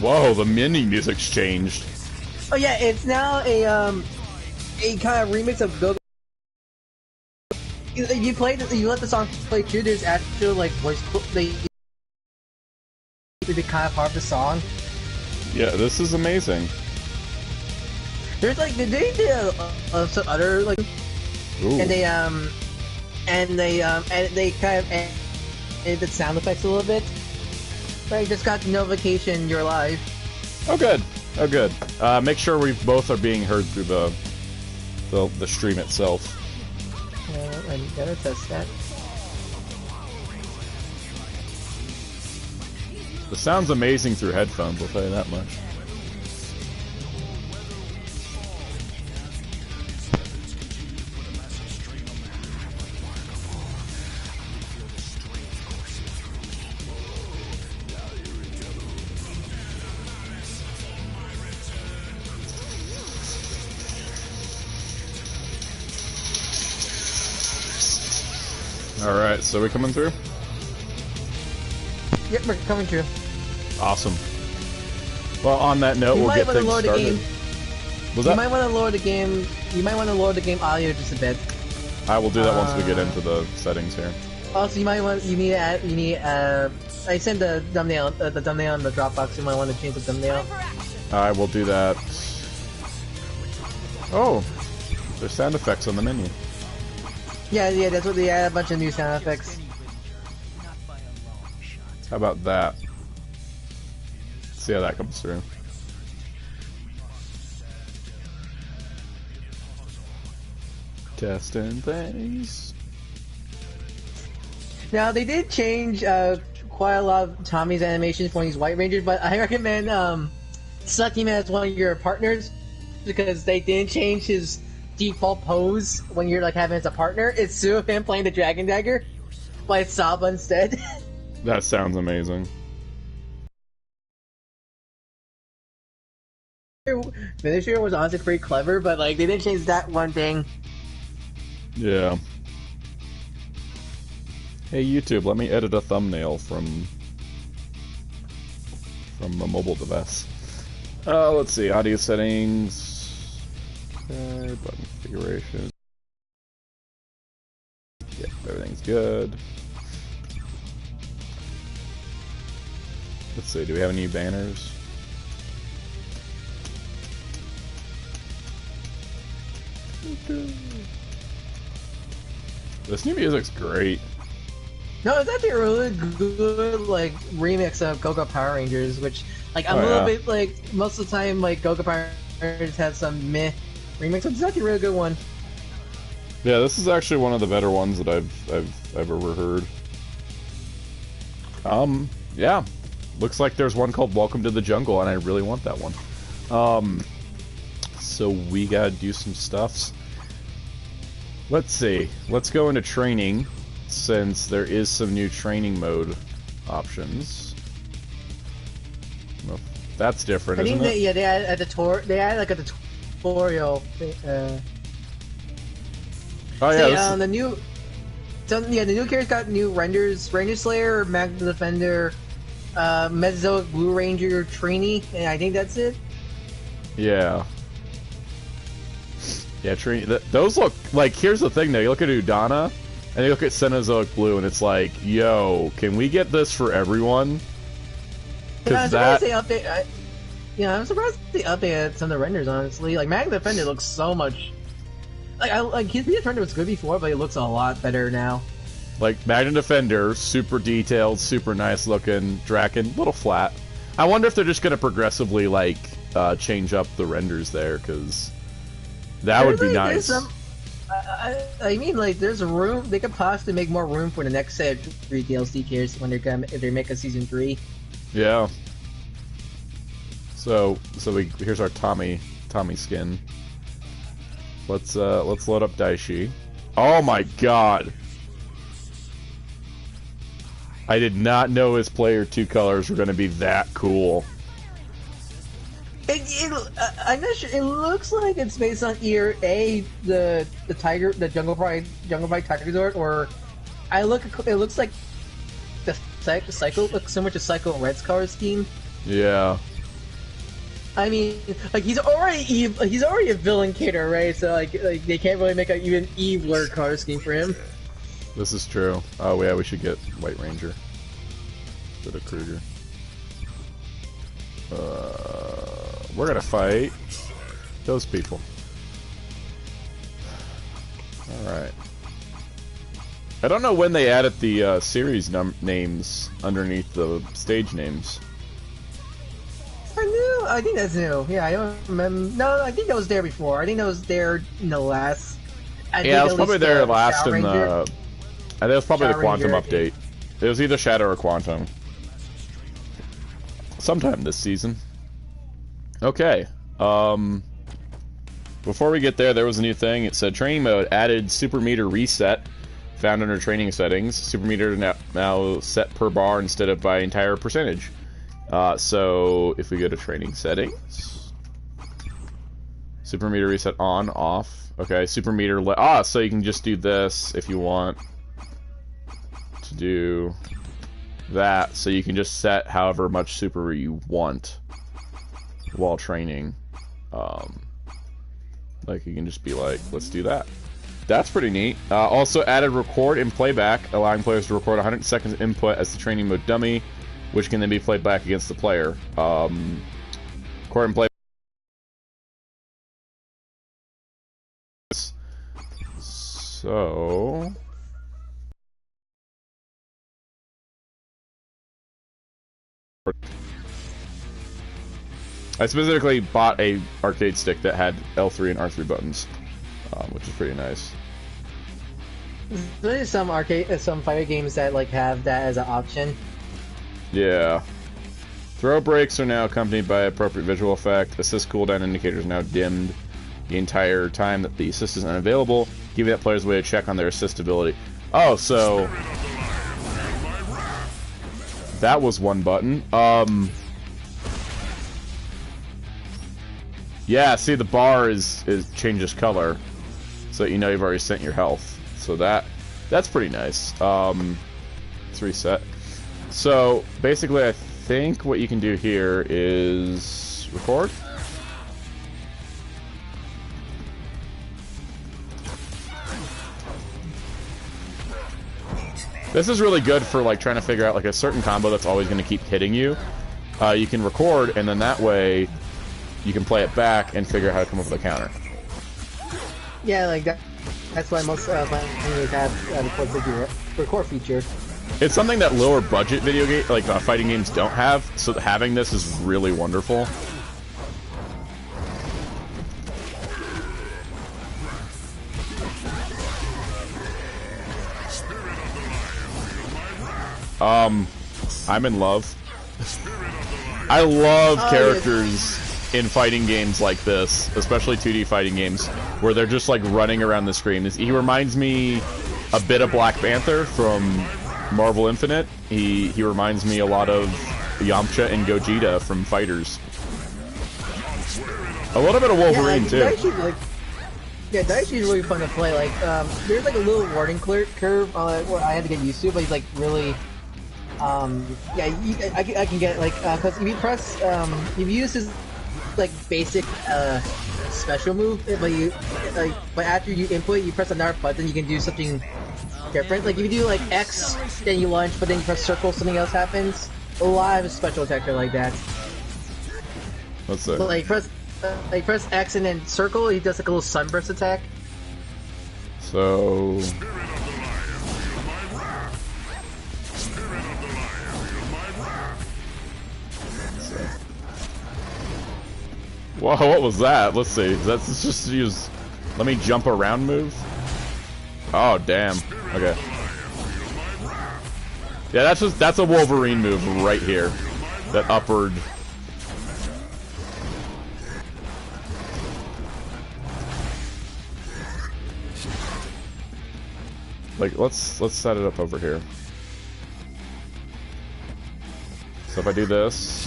Whoa, the mini music's changed. Oh yeah, it's now a kind of remix of Go. You let the song play too. There's actual like voice they kind of part of the song. Yeah, this is amazing. There's like they did some other like, Ooh. and they kind of added the sound effects a little bit. I just got the notification you're live. Oh good, oh good. Make sure we both are being heard through the stream itself. I gotta test that. The sound's amazing through headphones, I'll tell you that much. Alright, so we coming through? Yep, we're coming through. Awesome. Well, on that note, we'll get things started. You might want to lower the game. You might want to lower the game audio just a bit. I will do that once we get into the settings here. Also, you need I sent the thumbnail on the Dropbox. You might want to change the thumbnail. I will do that. Oh, there's sound effects on the menu. Yeah, that's what they add, a bunch of new sound effects. How about that? See how that comes through. Testing things. Now, they did change quite a lot of Tommy's animations for these White Rangers, but I recommend selecting him as one of your partners, because they didn't change his default pose when you're like having as a partner. It's still him playing the Dragon Dagger, but it's Saba instead. That sounds amazing. Finisher was honestly pretty clever, but like they didn't change that one thing. Yeah. Hey YouTube, let me edit a thumbnail from a mobile device. Let's see, audio settings. Okay, button configuration. Yep, everything's good. Let's see, do we have any banners? Okay. This new music's great. No, it's actually a really good like remix of Go-Go Power Rangers, which like I'm a little bit like most of the time like Go-Go Power Rangers has some meh remix. It's actually a really good one. Yeah, this is actually one of the better ones that I've ever heard. Yeah. Looks like there's one called Welcome to the Jungle, and I really want that one. So we gotta do some stuffs. Let's see. Let's go into training, since there is some new training mode options. Well, that's different, isn't it? Yeah, they added like a tutorial. Oh yeah. So, the new character's got new renders: Ranger Slayer, Magna Defender, Mesozoic Blue Ranger Trainee, and I think that's it. Yeah. Yeah, those look like. Here's the thing, though. You look at Udana, and you look at Cenozoic Blue, and it's like, yo, can we get this for everyone? Because I'm surprised they updated some of the renders. Honestly, like Magna Defender looks so much. Like his render was good before, but it looks a lot better now. Like Magna Defender, super detailed, super nice looking. Draken, little flat. I wonder if they're just gonna progressively like change up the renders there, because that would be nice. I mean, like, there's room. They could possibly make more room for the next set of 3 DLC characters when if they make a season 3. Yeah. So here's our Tommy skin. Let's load up Dai Shi. Oh my god! I did not know his player 2 colors were going to be that cool. I'm not sure. It looks like it's based on either the Jungle Pride Tiger Resort, or it looks like the Psycho looks similar to Psycho Red's color scheme. Yeah. I mean, like he's already a villain killer, right? So like they can't really make an even eviler color scheme for him. This is true. Oh yeah, we should get White Ranger. Instead of Kruger. We're gonna fight those people. Alright. I don't know when they added the series names underneath the stage names. I think that's new. Yeah, I don't remember. No, I think that was there before. I think that was there in the last. Yeah, it was probably there last in the. I think it was probably the Quantum Ranger, update. It was either Shadow or Quantum. Sometime this season. Okay. Before we get there, there was a new thing. It said training mode added super meter reset, found under training settings. Super meter now set per bar instead of by entire percentage. So if we go to training settings, super meter reset on, off. Okay, super meter so you can just do this if you want to do that. So you can just set however much super you want while training. Like you can just be like, let's do that. That's pretty neat. Also added record and playback, allowing players to record 100 seconds of input as the training mode dummy, which can then be played back against the player. Record and play. So I specifically bought a arcade stick that had L3 and R3 buttons, which is pretty nice. There's some fighter games that like have that as an option. Yeah. Throw breaks are now accompanied by appropriate visual effect. Assist cooldown indicators now dimmed the entire time that the assist is unavailable, giving that player's way to check on their assist ability. Oh, so that was one button. Yeah, see the bar is changes color, so you know you've already sent your health. So that's pretty nice. Let's reset. So basically, I think what you can do here is record. This is really good for like trying to figure out like a certain combo that's always going to keep hitting you. You can record, and then that way you can play it back and figure out how to come up with a counter. Yeah, like that. That's why most games have the record feature. It's something that lower budget video game like fighting games don't have, so having this is really wonderful. I'm in love. I love characters in fighting games like this, especially 2D fighting games, where they're just like running around the screen. He reminds me a bit of Black Panther from Marvel Infinite. He reminds me a lot of Yamcha and Gogeta from Fighters. A little bit of Wolverine too. Dai Shi is really fun to play. Like, there's like a little warning curve where I had to get used to, but he's like really. I can get like because if you press if you use his like basic special move, but after you input, you press another button, you can do something different. Like if you do like X, then you launch, but then you press circle, something else happens. A lot of special attacks are like that. What's that? So, like press X and then circle, he does like a little sunburst attack. So. Whoa, what was that? Let's see. Let's just use. Let me jump around move. Oh damn. Okay. Yeah, that's a Wolverine move right here. That upward. Like let's set it up over here. So if I do this.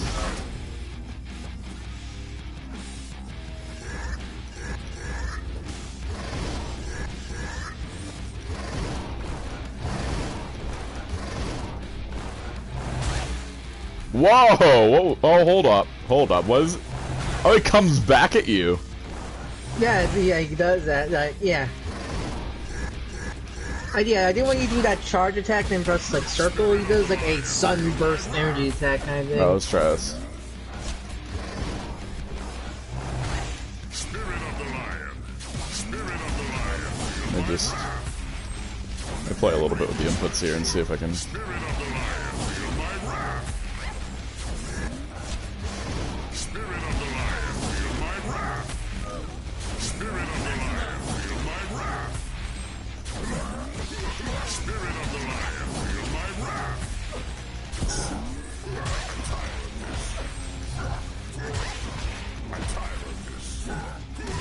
Whoa! Oh, hold up. Hold up. Oh, he comes back at you. Yeah, yeah, he does that. Yeah. Yeah, I think when you do that charge attack, then press like circle, he does like a sunburst energy attack kind of thing. Oh, let's try this. I play a little bit with the inputs here and see if I can.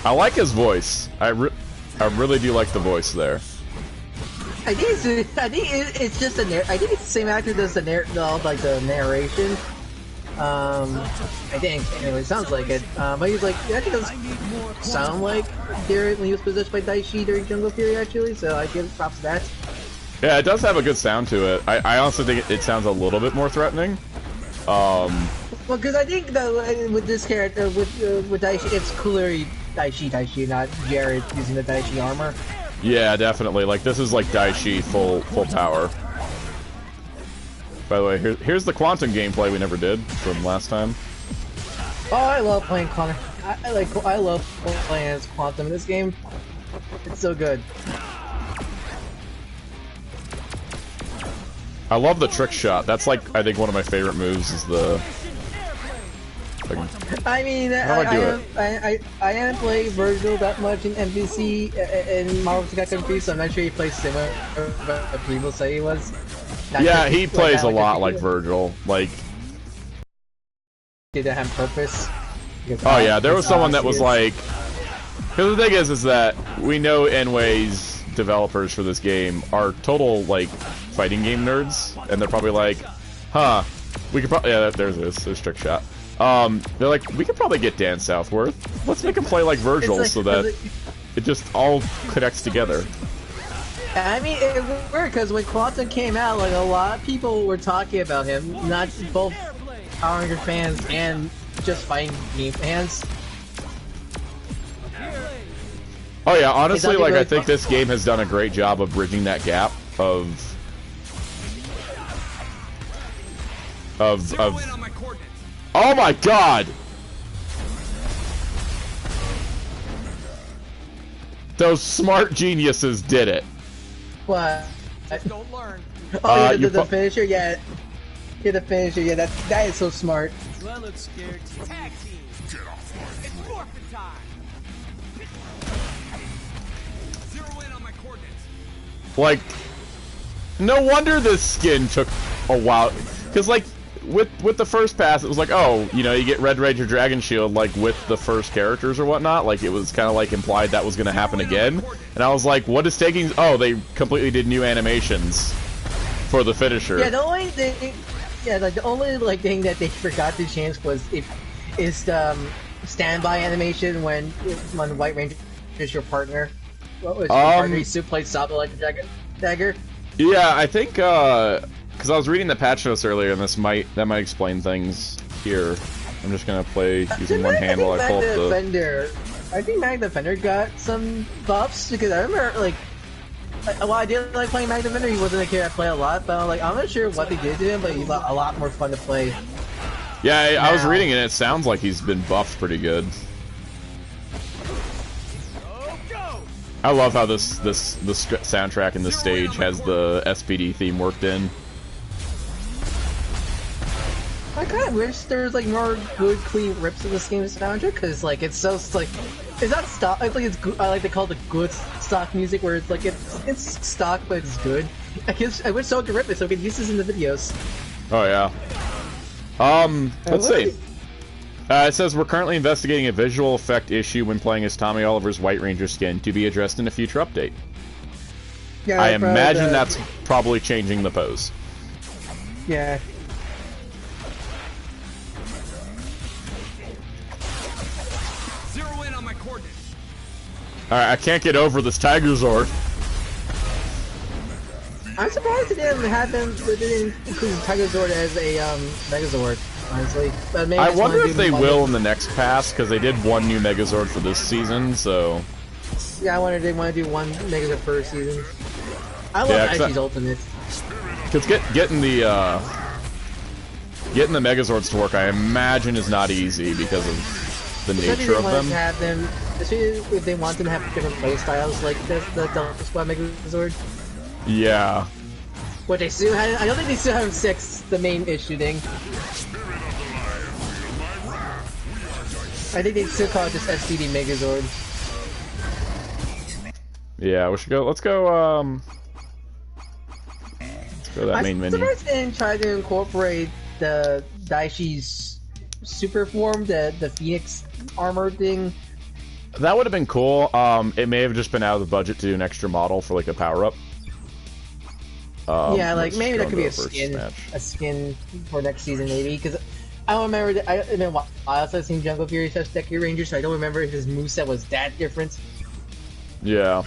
I like his voice. I really do like the voice there. I think it's just I think it's the same actor that does the narration. I think anyway, it sounds like it. But he's like, it actually does sound like Garrett when he was possessed by Dai Shi during Jungle Fury, actually. So I give props to that. Yeah, it does have a good sound to it. I honestly think it sounds a little bit more threatening. Well, because I think that with this character, with Dai Shi, it's clearly Dai Shi, not Jared using the Dai Shi armor. Yeah, definitely. Like, this is like Dai Shi full power. By the way, here's the Quantum gameplay we never did from last time. Oh, I love playing Quantum. I love playing as Quantum in this game. It's so good. I love the trick shot. That's like, I think one of my favorite moves is the... I mean, I haven't played Virgil that much in MVC in Marvel vs. Capcom 3, so I'm not sure he plays similar to what people say he was. Yeah, he plays a lot like Virgil. Like, did that on purpose? Oh yeah, there was someone that was like, because the thing is that we know Enway's developers for this game are total like fighting game nerds, and they're probably like, huh, we could probably, yeah, there's trick shot. They're like, we could probably get Dan Southworth. Let's make him play like Virgil so that it just all connects together. I mean, it worked because when Quantum came out, like a lot of people were talking about him, not both Power Ranger fans and just fighting game fans. Oh yeah, honestly, like, I think this game has done a great job of bridging that gap of oh my god! Those smart geniuses did it. What? Don't learn. Oh, yeah, the finisher, yeah. Yeah, the finisher, yeah, that is so smart. Do I look scared? Tag team. Get off. It's forfeit time. Zero in on my coordinates. Like, no wonder this skin took a while, because like with the first pass, it was like, oh, you know, you get Red Ranger Dragon Shield like with the first characters or whatnot. Like, it was kind of like implied that was going to happen again, and I was like, what is taking? Oh, they completely did new animations for the finisher. Yeah, the only thing, yeah, like the only like thing that they forgot to change was the standby animation when White Ranger is your partner. What was your partner? He plays Sabo like the dagger. Yeah, I think because I was reading the patch notes earlier, and that might explain things here. I'm just gonna play using one hand while I pull up the. I think Mag Defender got some buffs because I remember like while I did like playing Mag Defender, he wasn't a character I play a lot, but I'm not sure what they did to him, but he's a lot more fun to play. Yeah, I was reading it. It sounds like he's been buffed pretty good. I love how the soundtrack in this stage has the SPD theme worked in. I kind of wish there was like more good, clean rips in this game's soundtrack, because like it's so like it's not stock. I think it's good. I like to call it good stock music, where it's like it's stock but it's good. I wish someone could rip it so we could use this in the videos. Oh yeah. Let's see. It says we're currently investigating a visual effect issue when playing as Tommy Oliver's White Ranger skin to be addressed in a future update. Yeah, I imagine that's probably changing the pose. Yeah. Zero in on my coordinates. Alright, I can't get over this Tiger Zord. I'm surprised they didn't include Tiger Zord as a Megazord. honestly. But maybe I just wanna wonder do if they one- will in the next pass, because they did one new Megazord for this season, so... Yeah, I wonder if they want to do one Megazord per season. I love Yeah, 'cause Daishi's ultimate. Because getting the Megazords to work, I imagine, is not easy because of the Especially nature if of they want them. to have them, especially if they want them to have different play styles, like the Delta Squad Megazord. Yeah. What they still have, I don't think they still have 6, the main issue thing. I think they still call it just SPD Megazord. Yeah, we should go. Let's go to that main menu. I'm surprised they didn't try to incorporate the Dai Shi's super form, the Phoenix armor thing. That would have been cool. It may have just been out of the budget to do an extra model for like a power up. Yeah, like let's maybe go that could be into a skin for next season, maybe. Because I don't remember. It's been a while since I've seen Jungle Fury touch Deku Ranger, so I don't remember if his moveset was that different. Yeah.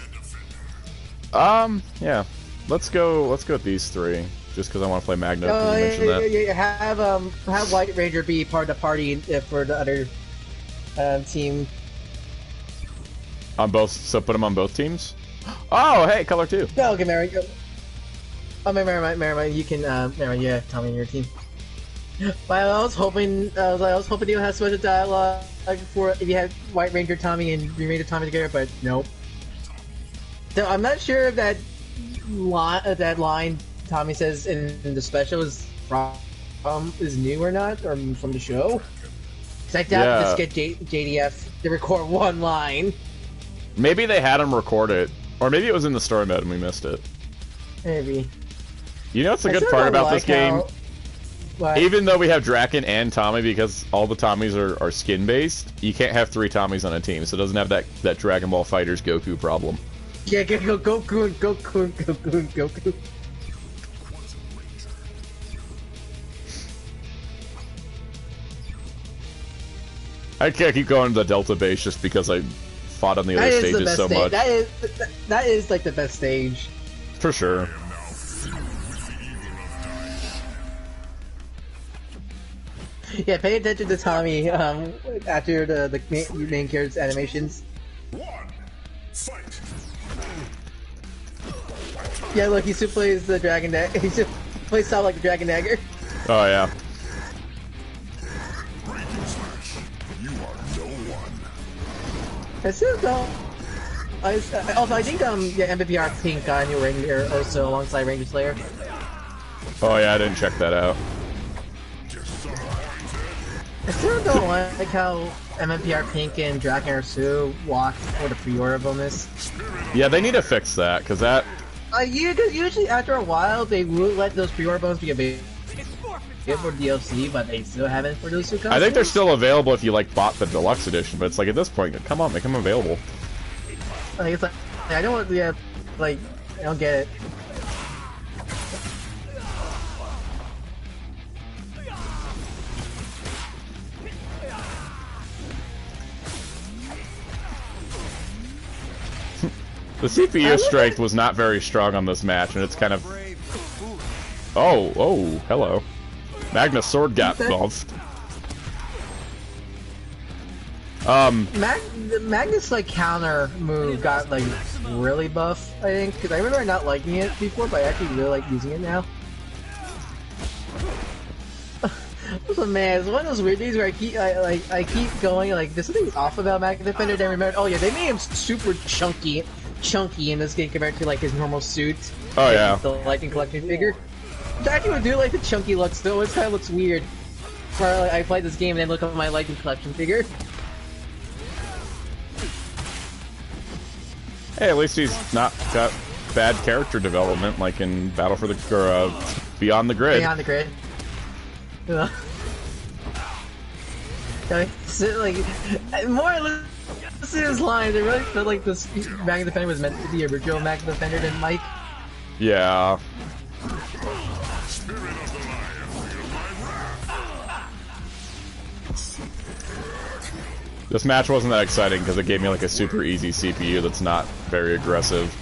Yeah. Let's go with these 3. Just because I want to play Magna. 'Cause you mentioned that. Yeah, have White Ranger be part of the party for the other team. On both, so put them on both teams. Oh, hey, color 2. No, okay, Mary. Oh, Mary, you can. Mary, yeah, tell me your team. But I was hoping you had so much dialogue for if you had White Ranger Tommy and Green Ranger Tommy together, but nope. So I'm not sure if that line Tommy says in the special is is new or not, or from the show. Because I doubt just get JDF to record one line. Maybe they had him record it, or maybe it was in the story mode and we missed it. Maybe. You know what's the good part about this game? What? Even though we have Draken and Tommy, because all the Tommies are skin-based, you can't have 3 Tommies on a team, so it doesn't have that Dragon Ball FighterZ Goku problem. Yeah, Goku. I can't keep going to the Delta base just because I fought on the other stages so much. That is like the best stage. For sure. Yeah, pay attention to Tommy after the main character's animations. Yeah, look, he still plays the Dragon Dagger. He still plays style like the Dragon Dagger. Oh yeah. I still don't. I think yeah, MVPR Pink got a new Ranger also alongside Ranger Slayer. Oh yeah, I didn't check that out. I still don't like how MMPR Pink and Draken Ursu walked for the pre-order bonus. Yeah, they need to fix that, because that... Usually after a while, they will let those pre-order bonuses be available for DLC, but they still haven't for those 2 consoles. I think they're still available if you, like, bought the deluxe edition, but it's like, at this point, come on, make them available. Like, it's like, I don't want, yeah, like, I don't get it. The CPU strength was not very strong on this match, and it's kind of... Oh, hello. Magnus sword got buffed. Magnus like counter move got like really buff, I think, because I remember not liking it before, but I actually really like using it now. So man, it's one of those weird things where I keep going like there's something off about Magnus Defender. Then remember, oh yeah, they made him super chunky in this game compared to like his normal suit. Oh yeah, the Lightning Collection figure. Which I actually would do like the chunky look still. It kind of looks weird. Where like, I play this game and then look at my Lightning Collection figure. Hey, at least he's not got bad character development like in Battle for the Beyond the Grid. Beyond the Grid. Yeah. So, like, more or less to his lines, I really felt like this Magnus Defender was meant to be a original Magnus Defender than Mike. Yeah. This match wasn't that exciting because it gave me like a super easy CPU that's not very aggressive.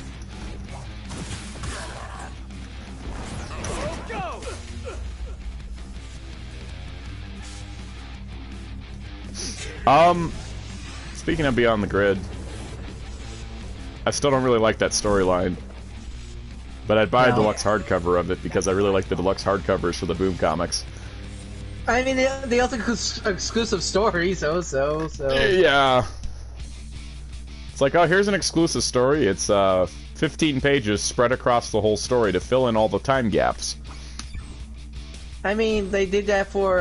Speaking of Beyond the Grid, I still don't really like that storyline. But I'd buy a deluxe hardcover of it because I really like the deluxe hardcovers for the Boom comics. I mean, they also exclusive story, so. Yeah. It's like, oh, here's an exclusive story. It's 15 pages spread across the whole story to fill in all the time gaps. I mean, they did that for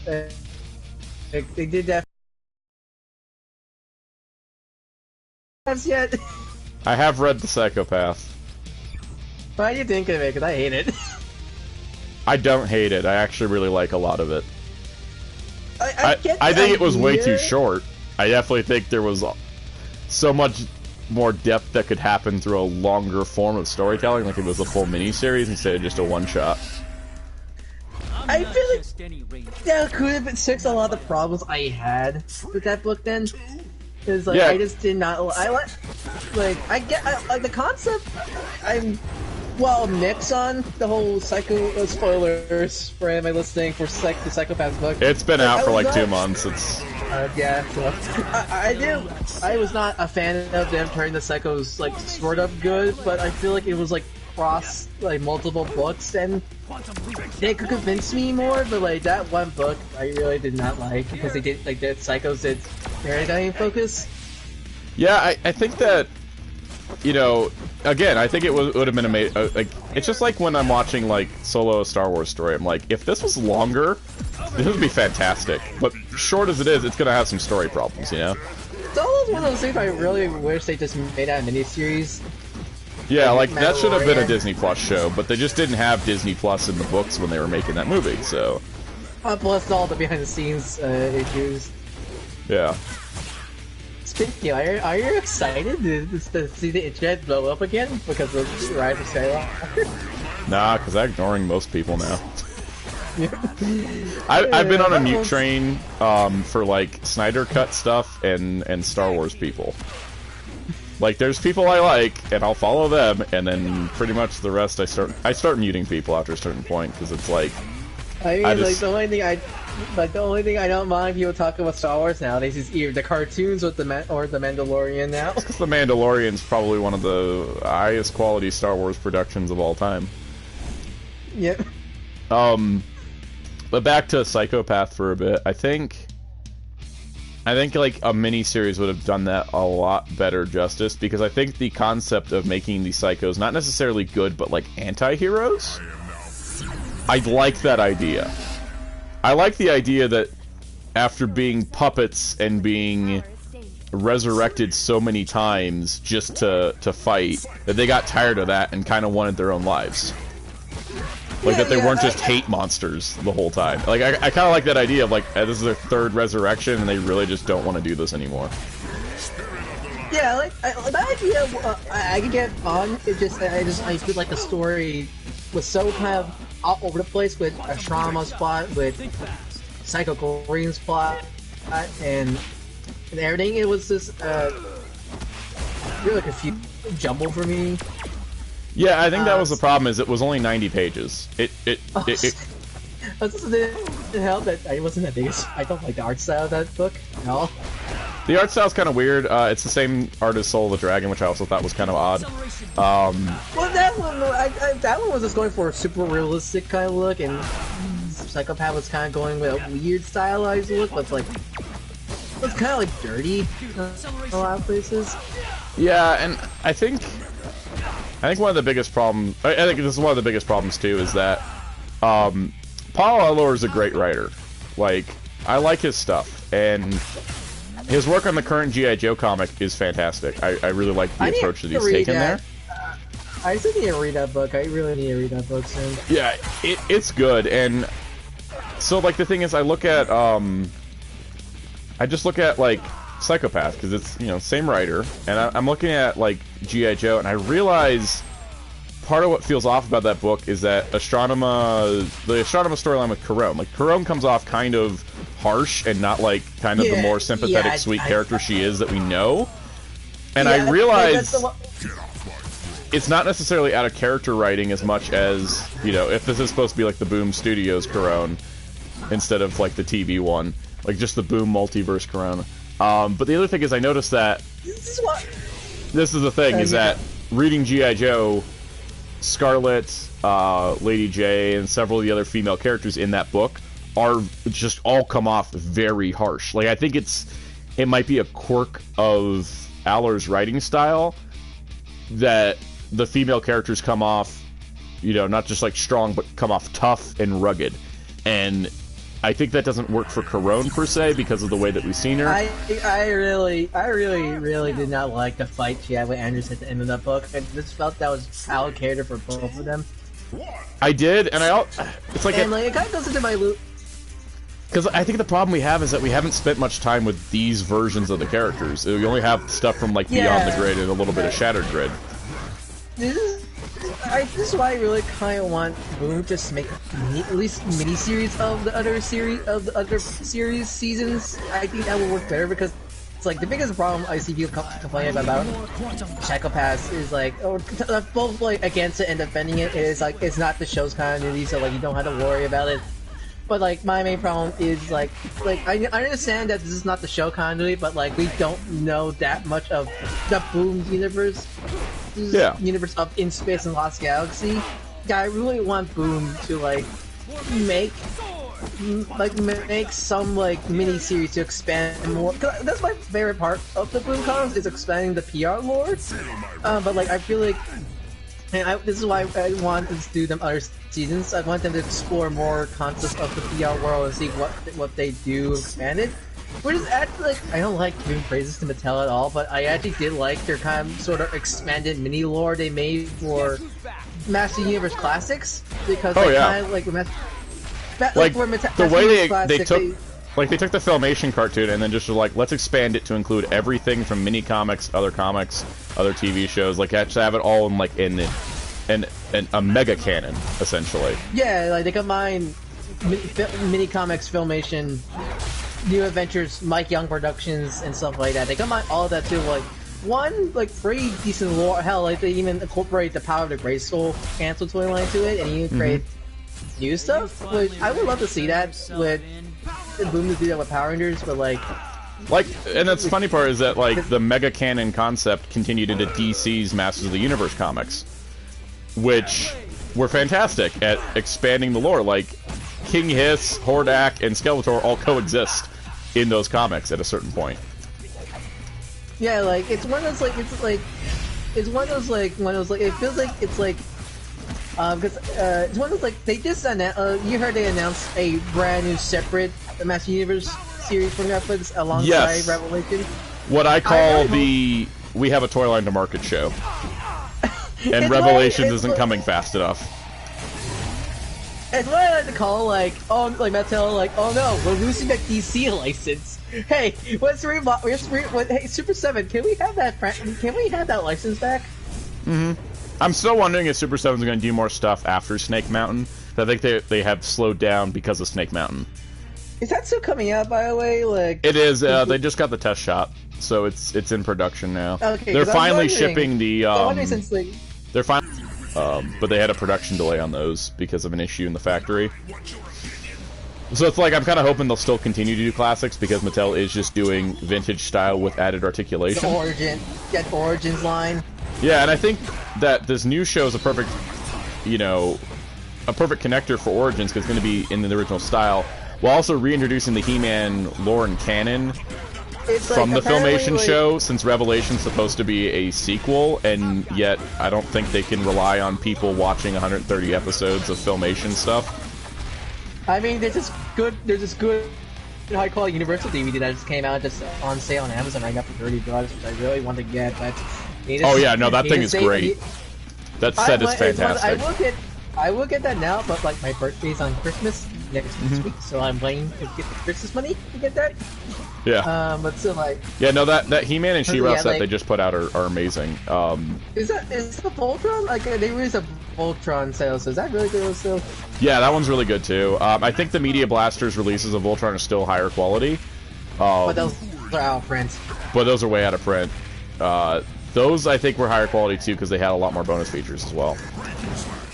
they did that. As yet. I have read The Psychopath. What do you think of it? Because I hate it. I don't hate it. I actually really like a lot of it. I think it was way too short. I definitely think there was so much more depth that could happen through a longer form of storytelling, like it was a full miniseries instead of just a one-shot. I feel like that could have fixed a lot of the problems I had with that book then. Because, like, I just did not... I like the concept... I'm... Well, mix on the whole psycho... spoilers for anybody listening for the Psychopath's book. It's been out for like 2 months. It's... yeah, so... I was not a fan of them turning the psychos, like, sort of good, but I feel like it was, like, cross, like, multiple books, and they could convince me more, but, like, that one book I really did not like, because they did, like, the psychos did paradigm focus. Yeah, I think that, you know, again, I think it would have been amazing. Like, it's just like when I'm watching, like, Solo Star Wars story, I'm like, if this was longer, this would be fantastic. But short as it is, it's gonna have some story problems, you know? Solo's one of those things I really wish they just made out a miniseries. Yeah, like, that should have been a Disney Plus show, but they just didn't have Disney Plus in the books when they were making that movie, so... Plus all the behind-the-scenes issues. Yeah. Speaking, are you excited to see the internet blow up again because of Rise of Skywalker? Nah, because I'm ignoring most people now. I've been on a mute train for, like, Snyder Cut stuff and Star Wars people. Like, there's people I like, and I'll follow them, and then pretty much the rest I start muting people after a certain point, because it's like... I mean, like, the only thing I don't mind people talking about Star Wars nowadays is either the cartoons or the Mandalorian now. Because the Mandalorian's probably one of the highest quality Star Wars productions of all time. Yep. But back to Psychopath for a bit, I think like a mini-series would have done that a lot better justice, because I think the concept of making the psychos not necessarily good, but like anti-heroes, I like that idea. I like the idea that after being puppets and being resurrected so many times just to fight, that they got tired of that and kind of wanted their own lives. Like, that they weren't just hate monsters the whole time. Like, I kind of like that idea of, like, this is their third resurrection, and they really just don't want to do this anymore. Yeah, like, that idea, I could get on. I feel like the story was so kind of all over the place with Ashrama's plot, with Psycho Korean's plot, and everything. It was just, really confused, jumble for me. Yeah, I think that was the problem, is it was only 90 pages. It help that I wasn't the biggest. I don't like the art style of that book at all. The art style's kind of weird. It's the same art as Soul of the Dragon, which I also thought was kind of odd. Well, that one was just going for a super realistic kind of look, and Psychopath was kind of going with a weird stylized look, but like it was kind of like dirty in a lot of places. Yeah, and I think one of the biggest problems, I think this is one of the biggest problems too, is that Paul Allor is a great writer. Like, I like his stuff, and his work on the current G.I. Joe comic is fantastic. I really like the approach that he's taken there. I still need to read that book. I really need to read that book soon. Yeah, it's good, and so, like, the thing is, I just look at, like, Psychopath, because it's, you know, same writer, and I'm looking at, like, G.I. Joe, and I realize part of what feels off about that book is that the Astronema storyline with Karone. Like, Karone comes off kind of harsh and not, like, kind of the more sympathetic, sweet character she is that we know. And I realize it's not necessarily out of character writing as much as, you know, if this is supposed to be, like, the Boom Studios Karone, instead of like the TV one, like just the Boom Multiverse Corona. But the other thing is, I noticed that this is the thing is that reading G.I. Joe, Scarlet, Lady J, and several of the other female characters in that book are just all come off very harsh. Like, I think it might be a quirk of Aller's writing style that the female characters come off, you know, not just like strong, but come off tough and rugged. And I think that doesn't work for Corone per se because of the way that we've seen her. I really did not like the fight she had with Anders at the end of that book. I just felt that was allocated for both of them. I did, and it's like, and it kind of goes into my loop. Because I think the problem we have is that we haven't spent much time with these versions of the characters. We only have stuff from like Beyond the Grid and a little bit of Shattered Grid. This is why I really kind of want Boom to make at least mini-series of the other series seasons. I think that would work better because it's like the biggest problem I see people complaining about Shackle Pass is like, both like against it and defending it is like it's not the show's continuity, so like you don't have to worry about it. But like my main problem is like I understand that this is not the show continuity, but like we don't know that much of the Boom universe. Universe of In Space and Lost Galaxy. Yeah, I really want Boom to like make some like mini series to expand more. That's my favorite part of the Boom comics is expanding the PR lore. But like I feel like, and this is why I want to do them other seasons. I want them to explore more concepts of the PR world and see what they do expanded. Which is actually like, I don't like giving praises to Mattel at all, but I actually did like their kind of sort of expanded mini lore they made for Master Universe Classics because kind of like the way they took the Filmation cartoon and then just were like, let's expand it to include everything from mini comics, other TV shows, like have it all in like in a mega canon essentially. Yeah, like they combine mini comics, Filmation, New Adventures, Mike Young Productions, and stuff like that. They combine all of that to like one like pretty decent lore. Hell, like they even incorporate the Power of the Great Soul cancel toy line to it, and even create new stuff. Which I would love to see that with Boom to do that with Power Rangers, but like, and that's the funny part is that like the mega canon concept continued into DC's Masters of the Universe comics, which were fantastic at expanding the lore. Like King Hiss, Hordak, and Skeletor all coexist in those comics at a certain point. Yeah, like it's one of those like it feels like it's like because it's one of those like they just announced. You heard they announced a brand new separate Master Universe series for Netflix alongside Revelation. What I call we have a toy line to market show, and Revelations isn't coming fast enough. It's what I like to call like Mattel like, oh no, we're losing that DC license. Hey, hey Super 7, can we have that license back? I'm still wondering if Super 7's going to do more stuff after Snake Mountain. I think they have slowed down because of Snake Mountain. Is that still coming out, by the way? Like it is. They just got the test shot, so it's in production now. Okay, they're finally shipping the. They're finally. But they had a production delay on those because of an issue in the factory. So it's like I'm kind of hoping they'll still continue to do classics because Mattel is just doing vintage style with added articulation. The Origins line. Yeah, and I think that this new show is a perfect connector for Origins because it's going to be in the original style, while also reintroducing the He-Man lore and canon from the Filmation show, since Revelation's supposed to be a sequel, and yet I don't think they can rely on people watching 130 episodes of Filmation stuff. I mean, there's this good high-quality Universal DVD that just came out just on sale on Amazon right now for $30, which I really want to get, but... that thing is great. That set is fantastic. I will get that now, but like my birthday's on Christmas next week, so I'm waiting to get the Christmas money to get that. Yeah. But still, like. Yeah, no, that He-Man and She-Ra set they just put out are amazing. Is the Voltron like they released a Voltron sale? So is that really good still? Yeah, that one's really good too. I think the Media Blasters releases of Voltron are still higher quality. But those are out of print. But those are way out of print. Those I think were higher quality too because they had a lot more bonus features as well.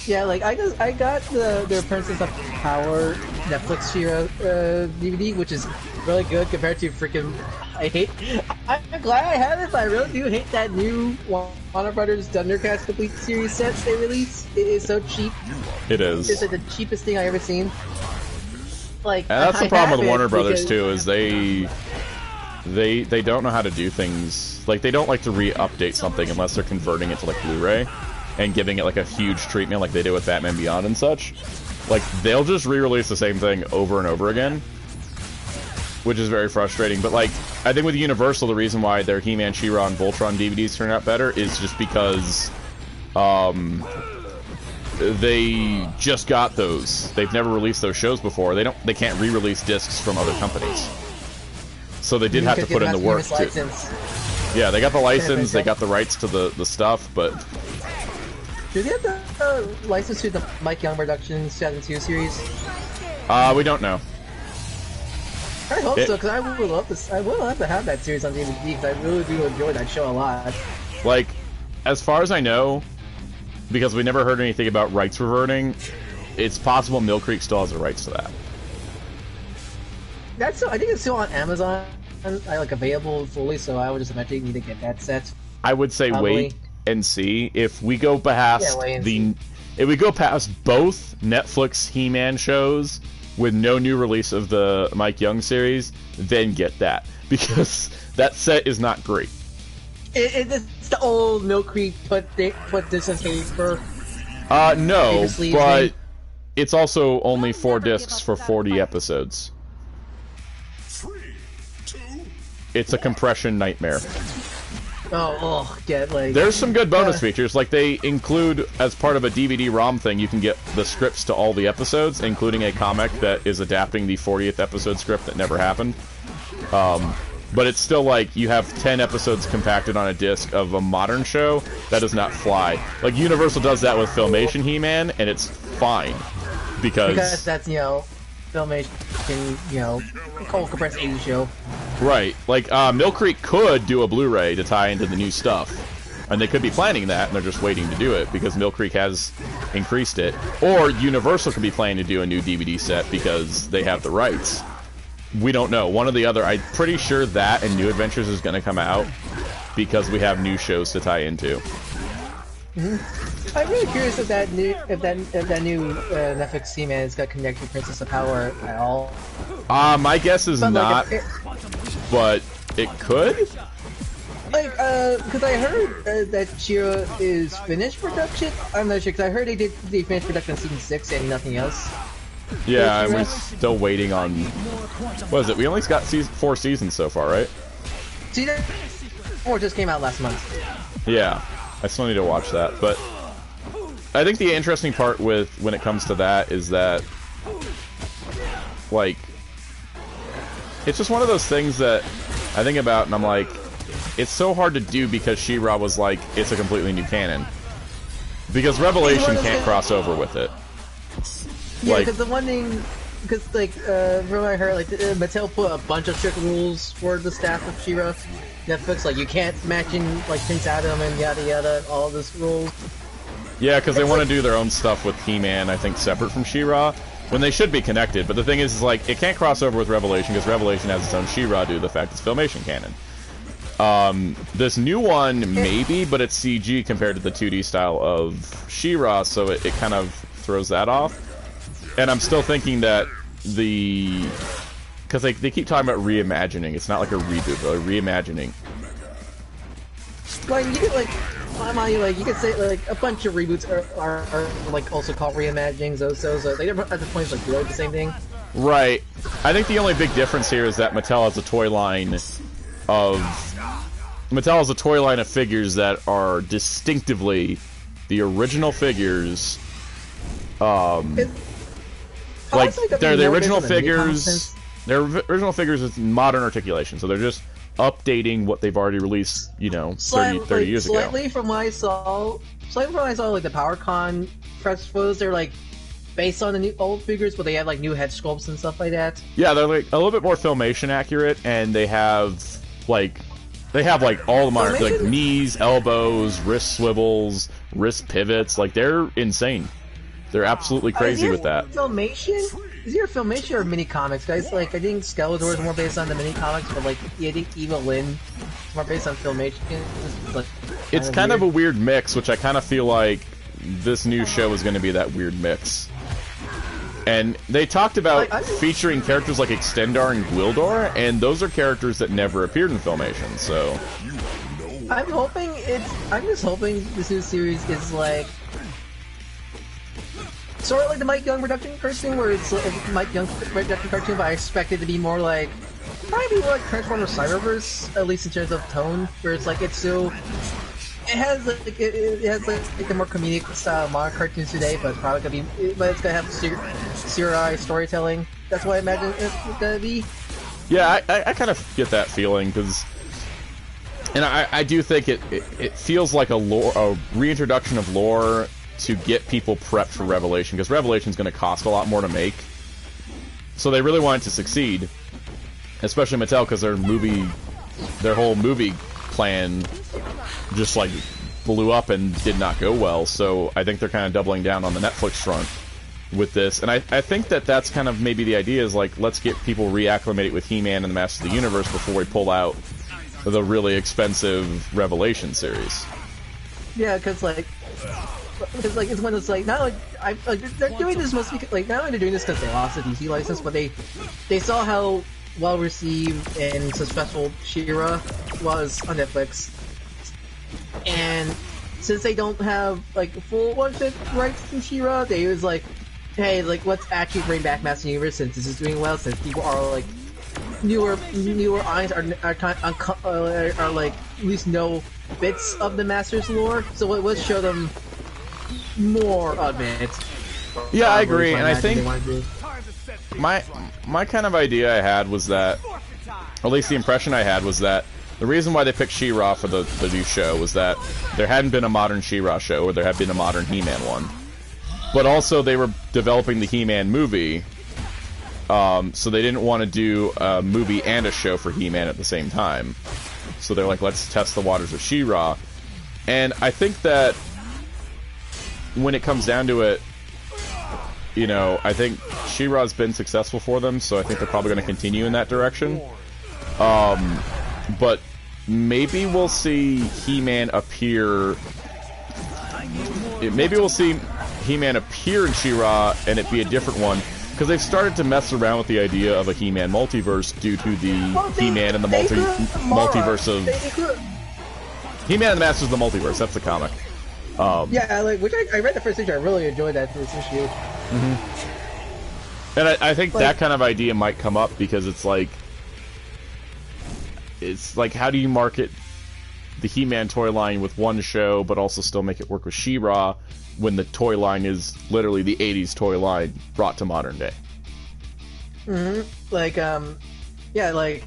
Yeah, like I got the Princess of Power Netflix She-Ra DVD, which is really good compared to freaking. I'm glad I have it, but I really do hate that new Warner Brothers Thundercats Complete Series set they released. It is so cheap. It is. It's like the cheapest thing I ever seen. Like, and that's the problem with Warner Brothers because... too, is they don't know how to do things. Like, they don't like to re-update something unless they're converting it to like Blu-ray and giving it like a huge treatment like they did with Batman Beyond and such. Like, they'll just re-release the same thing over and over again, which is very frustrating. But like, I think with Universal, the reason why their He-Man, She-Ra, and Voltron DVDs turn out better is just because they just got those. They've never released those shows before. They can't re-release discs from other companies. So they did have to put in the work too. Yeah, they got the license, they got the rights to the stuff, but do they have the license to the Mike Young Productions 2002 series? We don't know. I hope so, because I would love this. I would love to have that series on DVD, because I really do enjoy that show a lot. Like, as far as I know, because we never heard anything about rights reverting, it's possible Mill Creek still has the rights to that. That's still, I think it's still on Amazon, like available fully. So I would just imagine you need to get that set. I would say probably. Wait and see. If we go past if we go past both Netflix He-Man shows with no new release of the Mike Young series, then get that, because that set is not great. It's the old Mill Creek put this in paper. No, but it's also only 4 discs for 40 episodes. 3, 2. It's a compression nightmare. There's some good bonus features, like they include, as part of a DVD-ROM thing, you can get the scripts to all the episodes, including a comic that is adapting the 40th episode script that never happened. But it's still like, you have 10 episodes compacted on a disc of a modern show. That does not fly. Like, Universal does that with Filmation He-Man, and it's fine. Because that's, Filmation, cold compressed 80s show. Right. Like, Mill Creek could do a Blu-ray to tie into the new stuff. And they could be planning that, and they're just waiting to do it, because Mill Creek has increased it. Or Universal could be planning to do a new DVD set, because they have the rights. We don't know. One or the other. I'm pretty sure that and New Adventures is going to come out, because we have new shows to tie into. I'm really curious if that new Netflix He-Man is going to connect to Princess of Power at all. My guess is not, but it could. Like, because I heard that She-Ra is finished production. I'm not sure, because I heard they finished production on season 6 and nothing else. Yeah, and we're still waiting on. What is it? We only got 4 seasons so far, right? Season 4 just came out last month. Yeah, I still need to watch that, but I think the interesting part with when it comes to that is that, like, it's just one of those things that I think about and I'm like, it's so hard to do because She-Ra was like, it's a completely new canon. Because Revelation can't cross over with it. Yeah, because the one thing, because like, from what I heard, like, Mattel put a bunch of strict rules for the staff of She-Ra. Netflix, like, you can't matching, like, Prince Adam and yada yada, all this rules. Yeah, because they want to do their own stuff with He-Man, I think, separate from She-Ra, when they should be connected. But the thing is like, it can't cross over with Revelation, because Revelation has its own She-Ra due to the fact it's Filmation canon. This new one, maybe, but it's CG compared to the 2D style of She-Ra, so it kind of throws that off. And I'm still thinking that because they keep talking about reimagining. It's not like a reboot, but a reimagining. Like, you could, like, you could say, like, a bunch of reboots are like, also called reimaginings, so they never, at the point, like, really the same thing. Right. I think the only big difference here is that Mattel has a toy line of figures that are distinctively the original figures. Like, they're the original figures. They're original figures with modern articulation, so they're just updating what they've already released, 30 years ago. Slightly from what I saw, like, the PowerCon press photos, they're, like, based on the old figures, but they have, like, new head sculpts and stuff like that. Yeah, they're, like, a little bit more Filmation accurate, and they have, like, all the modern, like, knees, elbows, wrist swivels, wrist pivots, like, they're insane. They're absolutely crazy with that. Filmation? Is there a Filmation or mini comics, guys? Like, I think Skeletor is more based on the mini comics, but like, I think Evil Lyn is more based on Filmation. It's kind of a weird mix, which I kind of feel like this new show is going to be that weird mix. And they talked about featuring characters like Extendar and Gwildor, and those are characters that never appeared in Filmation, so... I'm just hoping this new series is like... Sort of like the Mike Young production cartoon, where it's like Mike Young production cartoon, but I expect it to be more like... Probably more like Transformers Cyberverse, at least in terms of tone, where it's like, it's so... It has like the more comedic style modern cartoons today, but it's probably gonna be, but it's gonna have serialized storytelling. That's what I imagine it's gonna be. Yeah, I kind of get that feeling, because, and I do think it feels like a reintroduction of lore to get people prepped for Revelation, because Revelation's going to cost a lot more to make, so they really want it to succeed, especially Mattel, because their whole movie plan just like blew up and did not go well. So I think they're kind of doubling down on the Netflix front with this, and I think that's kind of maybe the idea, is like, let's get people reacclimated with He-Man and the Masters of the Universe before we pull out the really expensive Revelation series. Yeah, because it's when it's like, not like they're doing this mostly like, not only they're doing this because they lost the DC license, but they saw how well received and successful She-Ra was on Netflix. And since they don't have like full one-shot rights to She-Ra, they was like, hey, like, let's actually bring back Masters of the Universe since this is doing well, since people are like newer eyes are like at least know bits of the Masters lore. So let's show them more of it. Yeah, I agree, and I think my kind of idea I had was that, or at least the impression I had was that the reason why they picked She-Ra for the new show was that there hadn't been a modern She-Ra show, or there had been a modern He-Man one. But also they were developing the He-Man movie, so they didn't want to do a movie and a show for He-Man at the same time. So they're like, let's test the waters of She-Ra. And I think that when it comes down to it, you know, I think She-Ra's been successful for them, so I think they're probably going to continue in that direction. But maybe we'll see He-Man appear... Maybe we'll see He-Man appear in She-Ra and it be a different one, because they've started to mess around with the idea of a He-Man multiverse due to the He-Man and the multiverse of... He-Man and the Masters of the Multiverse, that's the comic. Yeah, like, which I read the first issue, I really enjoyed that this issue. And I think that kind of idea might come up, because it's like, how do you market the He-Man toy line with one show, but also still make it work with She-Ra, when the toy line is literally the 80s toy line brought to modern day? Like, yeah,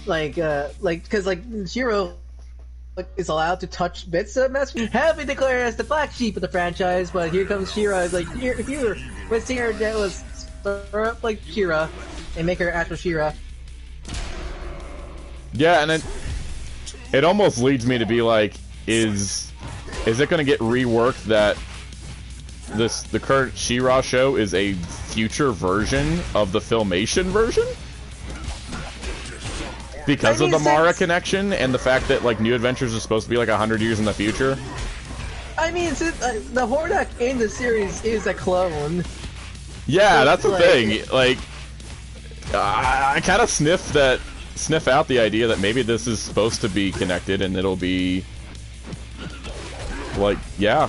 because, like, She-Ra is allowed to touch bits of Master. Have been declared as the black sheep of the franchise, but here comes She-Ra. It's like, if you were with singer that was stir up like She-Ra and make her actual She-Ra. Yeah, and it almost leads me to be like, is it going to get reworked that the current She-Ra show is a future version of the Filmation version? Because of the Mara connection and the fact that, like, New Adventures is supposed to be like 100 years in the future? I mean, the Hordak in the series is a clone. Yeah, that's the thing. Like, I kind of sniff out the idea that maybe this is supposed to be connected, and it'll be like, yeah.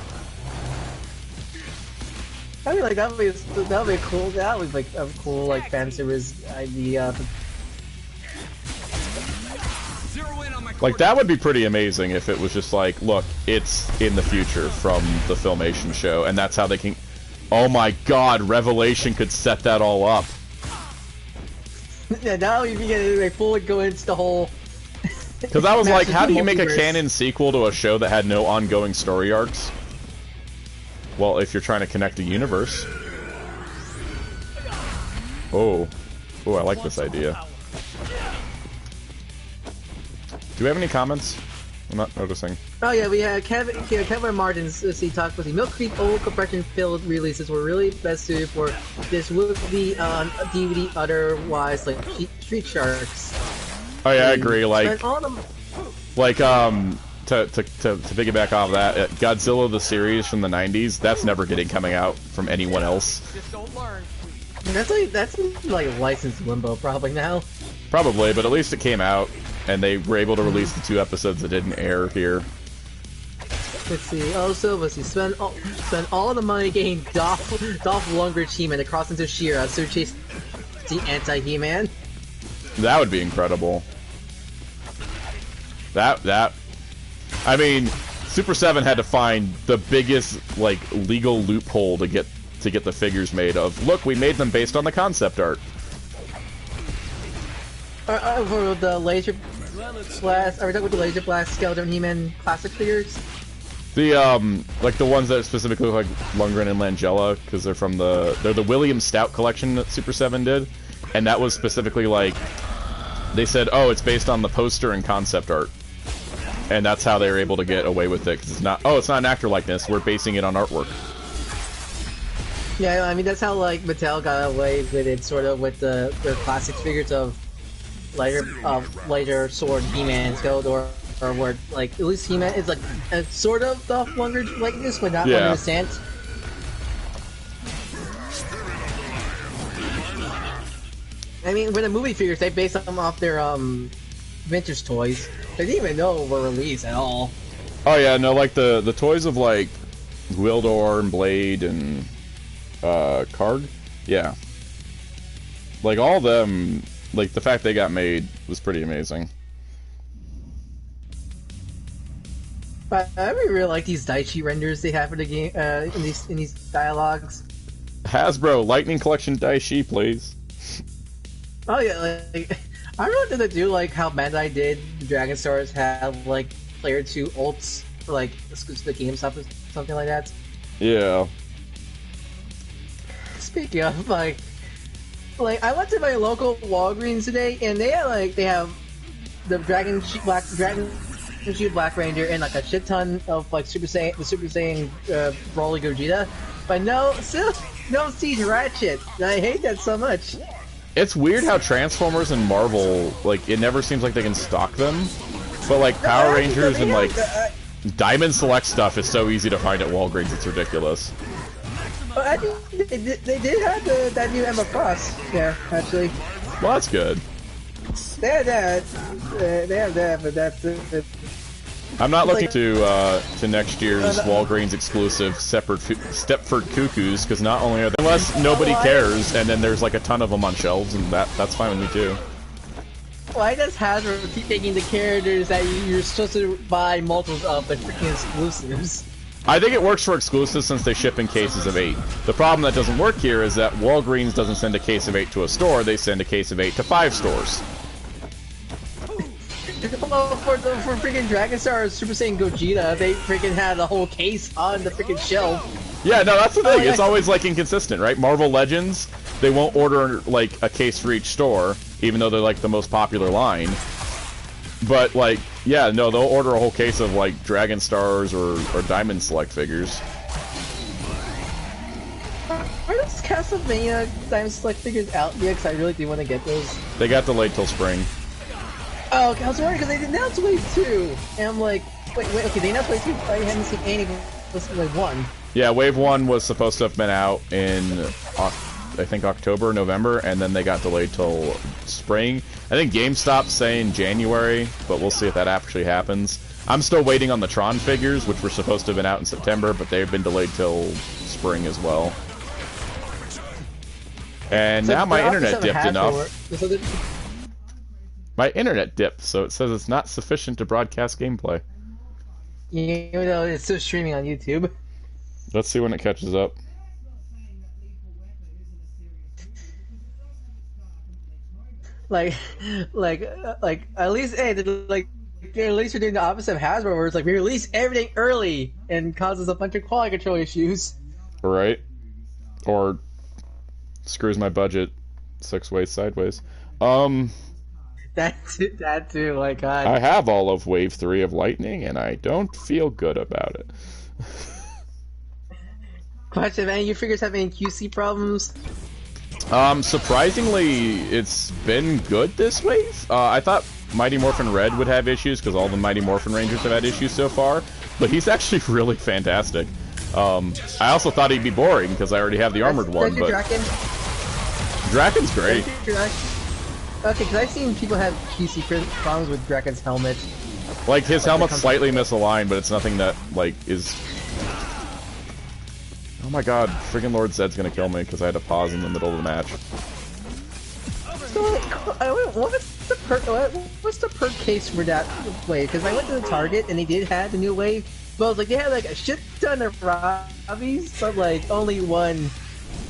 I mean, like, that would be cool. That would be like a cool, like, fan service idea. Like, that would be pretty amazing if it was just like, look, it's in the future from the Filmation show, and that's how they can... Oh my god, Revelation could set that all up. Yeah, now you can like, fully go into the whole... Because I was like, how do you make a canon sequel to a show that had no ongoing story arcs? Well, if you're trying to connect the universe. Oh, I like this idea. Do we have any comments? I'm not noticing. Oh yeah, we had Kevin Martin's talk with the Milk Creek old compression filled releases were really best suited for this would be on DVD otherwise like Street Sharks. Oh yeah, I agree. Like, to piggyback off that, Godzilla the series from the '90s, that's never coming out from anyone else. Just don't learn. That's like licensed limbo probably now. Probably, but at least it came out, and they were able to release the 2 episodes that didn't air here. Let's see. Also, let's see. Spend all the money getting Dolph Lundgren He-Man to cross into She-Ra, so chase the anti-He-Man. That would be incredible. That. I mean, Super 7 had to find the biggest like legal loophole to get the figures made of. Look, we made them based on the concept art. For the Laser Blast, are we talking about the Laser Blast Skeleton He-Man classic figures? The like the ones that specifically look like Lundgren and Langella, because they're the William Stout collection that Super 7 did, and that was specifically like they said, oh, it's based on the poster and concept art, and that's how they were able to get away with it, because it's not an actor likeness. We're basing it on artwork. Yeah, I mean that's how like Mattel got away with it, sort of with their classic figures of later sword He-Man Skeletor, or where like at least He-Man is like a sort of Dolph Lundgren likeness, but not 100%. I mean, with the movie figures, they based them off their vintage toys. They didn't even know were released at all. Oh yeah, no, like the toys of like Gwildor and Blade and Karg, yeah, like all of them. Like, the fact they got made was pretty amazing. But I really like these Dai Shi renders they have for the game in these dialogues. Hasbro Lightning Collection Dai Shi, please. Oh yeah, like I really wanted to do like how Bandai did. The Dragon Stars have like player 2 ults for like the game stuff or something like that. Yeah. Speaking of like I went to my local Walgreens today, and they have the Dragon Shield Black Ranger and like a shit ton of like the Super Saiyan Broly Gogeta, but still no Siege Ratchet. And I hate that so much. It's weird how Transformers and Marvel, like, it never seems like they can stock them, but like Power Rangers and like Diamond Select stuff is so easy to find at Walgreens. It's ridiculous. Well, actually, they did have that new Emma Frost there, actually. Well, that's good. They have that, but that's it. I'm not looking to next year's Walgreens exclusive Stepford Cuckoos, because not only are they, unless nobody cares, and then there's like a ton of them on shelves, and that's fine with me too. Why does Hasbro keep making the characters that you're supposed to buy multiples of, but freaking exclusives? I think it works for exclusives since they ship in cases of 8. The problem that doesn't work here is that Walgreens doesn't send a case of 8 to a store, they send a case of 8 to 5 stores. Well, for freaking Dragon Star or Super Saiyan Gogeta, they freaking had a whole case on the freaking shelf. Yeah, no, that's the thing. It's always like inconsistent, right? Marvel Legends, they won't order like a case for each store, even though they're like the most popular line. But like, yeah, no, they'll order a whole case of like Dragon Stars or Diamond Select figures. Are those Castlevania Diamond Select figures out yet? Because I really do want to get those. They got delayed till spring. Oh, okay, I was worried because they announced Wave 2. And I'm like, wait, okay, they announced Wave 2, I hadn't seen anything. Let's Wave 1. Yeah, Wave 1 was supposed to have been out in, I think, October, November, and then they got delayed till spring. I think GameStop's saying January, but we'll see if that actually happens. I'm still waiting on the Tron figures, which were supposed to have been out in September, but they've been delayed till spring as well. And so now my internet dipped enough. My internet dipped, so it says it's not sufficient to broadcast gameplay. Even though it's still streaming on YouTube. Let's see when it catches up. Like at least at least we're doing the opposite of Hasbro, where it's like we release everything early and causes a bunch of quality control issues. Right. Or screws my budget 6 ways sideways. That too, my god. I have all of Wave 3 of Lightning, and I don't feel good about it. Question, have any of your figures have any QC problems? Surprisingly, it's been good this wave. I thought Mighty Morphin Red would have issues, because all the Mighty Morphin Rangers have had issues so far, but he's actually really fantastic. I also thought he'd be boring, because I already have the armored one, but... Draken's great. Okay, because I've seen people have QC problems with Draken's helmet. Like, his helmet's slightly misaligned, but it's nothing that, like, is... Oh my god, friggin' Lord Zed's gonna kill me, because I had to pause in the middle of the match. So, what's the perk case for that wave? Because I went to the Target, and they did have the new wave, but I was like, they had, like, a shit ton of Robbies, but, like, only one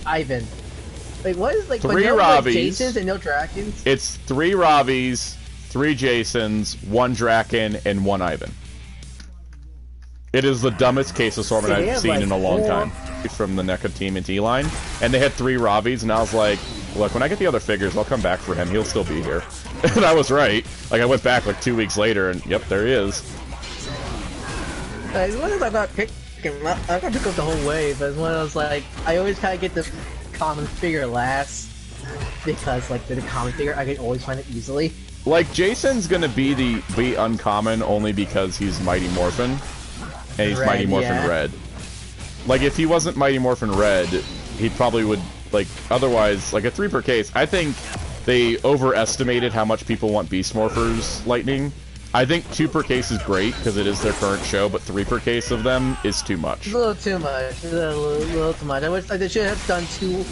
Ivan. Like, what is, like, 3 no, Robbies. Like, Jasons and no Drakens? It's 3 Robbies, 3 Jasons, 1 Draken, and 1 Ivan. It is the dumbest case assortment I've seen like in a long time. From the NECA team and T-Line, and they had 3 Robbies, and I was like, look, when I get the other figures, I'll come back for him. He'll still be here. And I was right. Like, I went back, like, 2 weeks later, and yep, there he is. As one as I'm not picking, I'm gonna pick up the whole wave, but as one of those, like, I always kind of get the common figure last, because, like, the common figure, I can always find it easily. Like, Jason's gonna be uncommon only because he's Mighty Morphin, and he's Red, Mighty Morphin Red. Like, if he wasn't Mighty Morphin Red, he probably would, like, otherwise, like, a 3 per case. I think they overestimated how much people want Beast Morphers Lightning. I think 2 per case is great, because it is their current show, but 3 per case of them is too much. A little too much. A little too much. I wish they should have done 2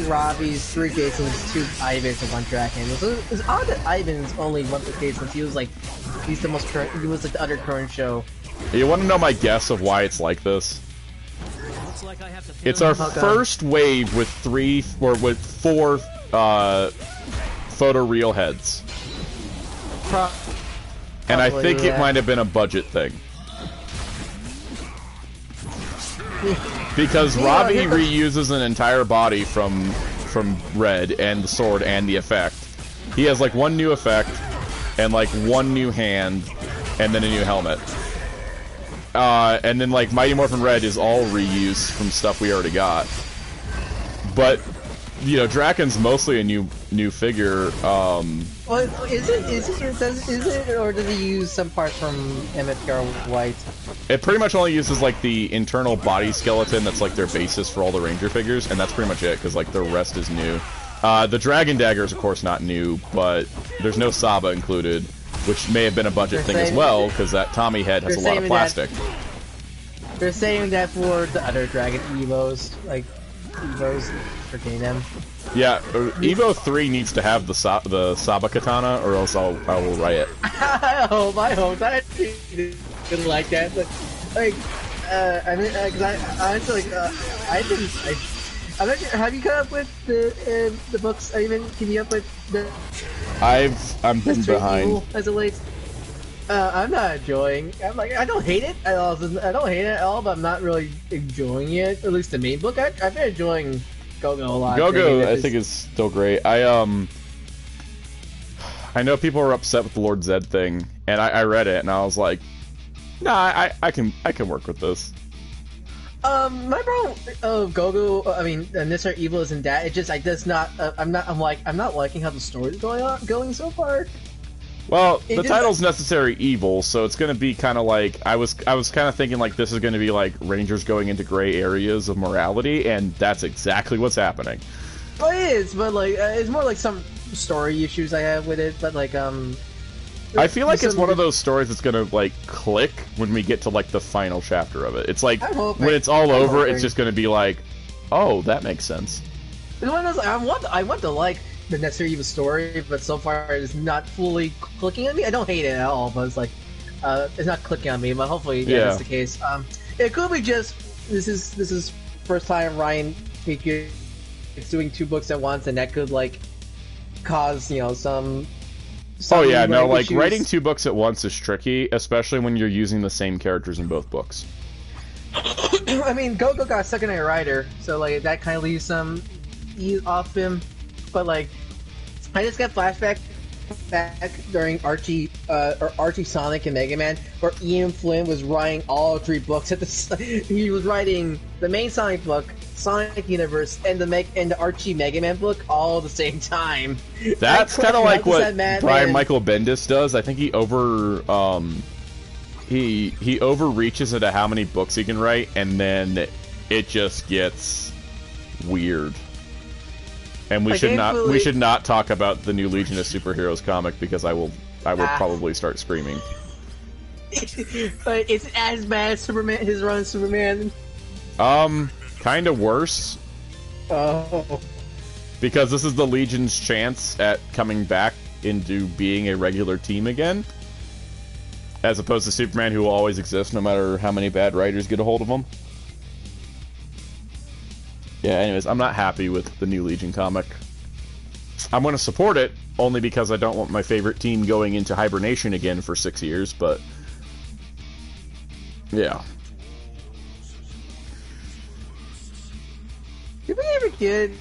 Robbies, 3 Jasons, 2 Ivans, and 1 Draken. It's odd that Ivan's only 1 per case, since he was, like, he's the most current, he was, like, the other current show. You want to know my guess of why it's like this? It's our first wave with 4 photoreal heads. And I think it might have been a budget thing. Because Robbie reuses an entire body from Red and the sword and the effect. He has like 1 new effect and like 1 new hand and then a new helmet. And then, like, Mighty Morphin Red is all reuse from stuff we already got. But, you know, Draken's mostly a new figure. Well, is it, or does he use some parts from MFR White? It pretty much only uses, like, the internal body skeleton that's, like, their basis for all the Ranger figures, and that's pretty much it, because, like, the rest is new. The Dragon Dagger is, of course, not new, but there's no Saba included. Which may have been a budget thing as well, because that Tommy head has a lot of plastic. They're saying that for the other Dragon Evos, like, Evos, for Kingdom. Yeah, Evo 3 needs to have the Saba Katana, or else I will riot. I hope that didn't like that, but, like, I mean, because I think, I'm not sure, have you caught up with the books? Are you even keeping up with the... I'm been behind. As of late. I'm not enjoying. I don't hate it at all. I don't hate it at all, but I'm not really enjoying it. At least the main book. I've been enjoying Go-Go a lot. Go-Go, I think is still great. I know people are upset with the Lord Zed thing, and I read it and I was like, nah, I can work with this. My problem, Go-Go, I mean, Mr. Evil isn't that. It just, I'm not liking how the story's going so far. Well, the title's Necessary Evil, so it's going to be kind of like, I was kind of thinking like this is going to be like Rangers going into gray areas of morality, and that's exactly what's happening. Well, it is, but like, it's more like some story issues I have with it, but like, I feel like it's one of those stories that's gonna like click when we get to like the final chapter of it. It's like when it's all over, it's just gonna be like, oh, that makes sense. It's one of those, I want to like the Necessary Evil story, but so far it's not fully clicking on me. I don't hate it at all, but it's like, it's not clicking on me. But hopefully, that's the case. It could be just this is first time Ryan it's doing 2 books at once, and that could like cause some oh yeah, no, like issues. Writing 2 books at once is tricky, especially when you're using the same characters in both books. I mean, Go-Go got secondary writer, so like that kind of leaves some ease off him. But like, I just got flashback back during Archie Sonic and Mega Man, where Ian Flynn was writing all 3 books at the. He was writing the main Sonic book, Sonic Universe, and the Archie Mega Man book all at the same time. That's kind of like what Brian Michael Bendis does. I think he overreaches into how many books he can write, and then it just gets weird. And we should not talk about the new Legion of Superheroes comic because I will probably start screaming. But it's as bad as Superman, his run of Superman. Kind of worse. Oh. Because this is the Legion's chance at coming back into being a regular team again. As opposed to Superman, who will always exist no matter how many bad writers get a hold of him. Yeah, anyways, I'm not happy with the new Legion comic. I'm going to support it, only because I don't want my favorite team going into hibernation again for 6 years, but... yeah. Did we ever get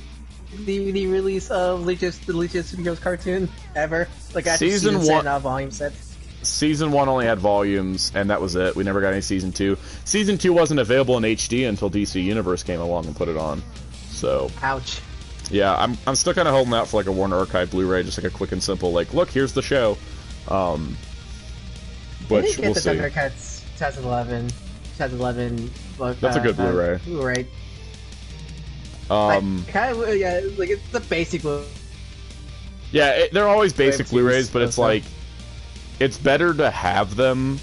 the release of the Legion of Superheroes cartoon, ever? Like, after season 1, not volume sets? Season 1 only had volumes, and that was it. We never got any Season 2. Season 2 wasn't available in HD until DC Universe came along and put it on. So... ouch. Yeah, I'm still kind of holding out for like a Warner Archive Blu-ray, just like a quick and simple, like, look, here's the show. Which we'll see. Thundercats 2011 book. That's a good Blu-ray. Blu-ray. Yeah, like, it's the basic Blu-ray. Yeah, they're always basic Blu-rays, but it's like... it's better to have them,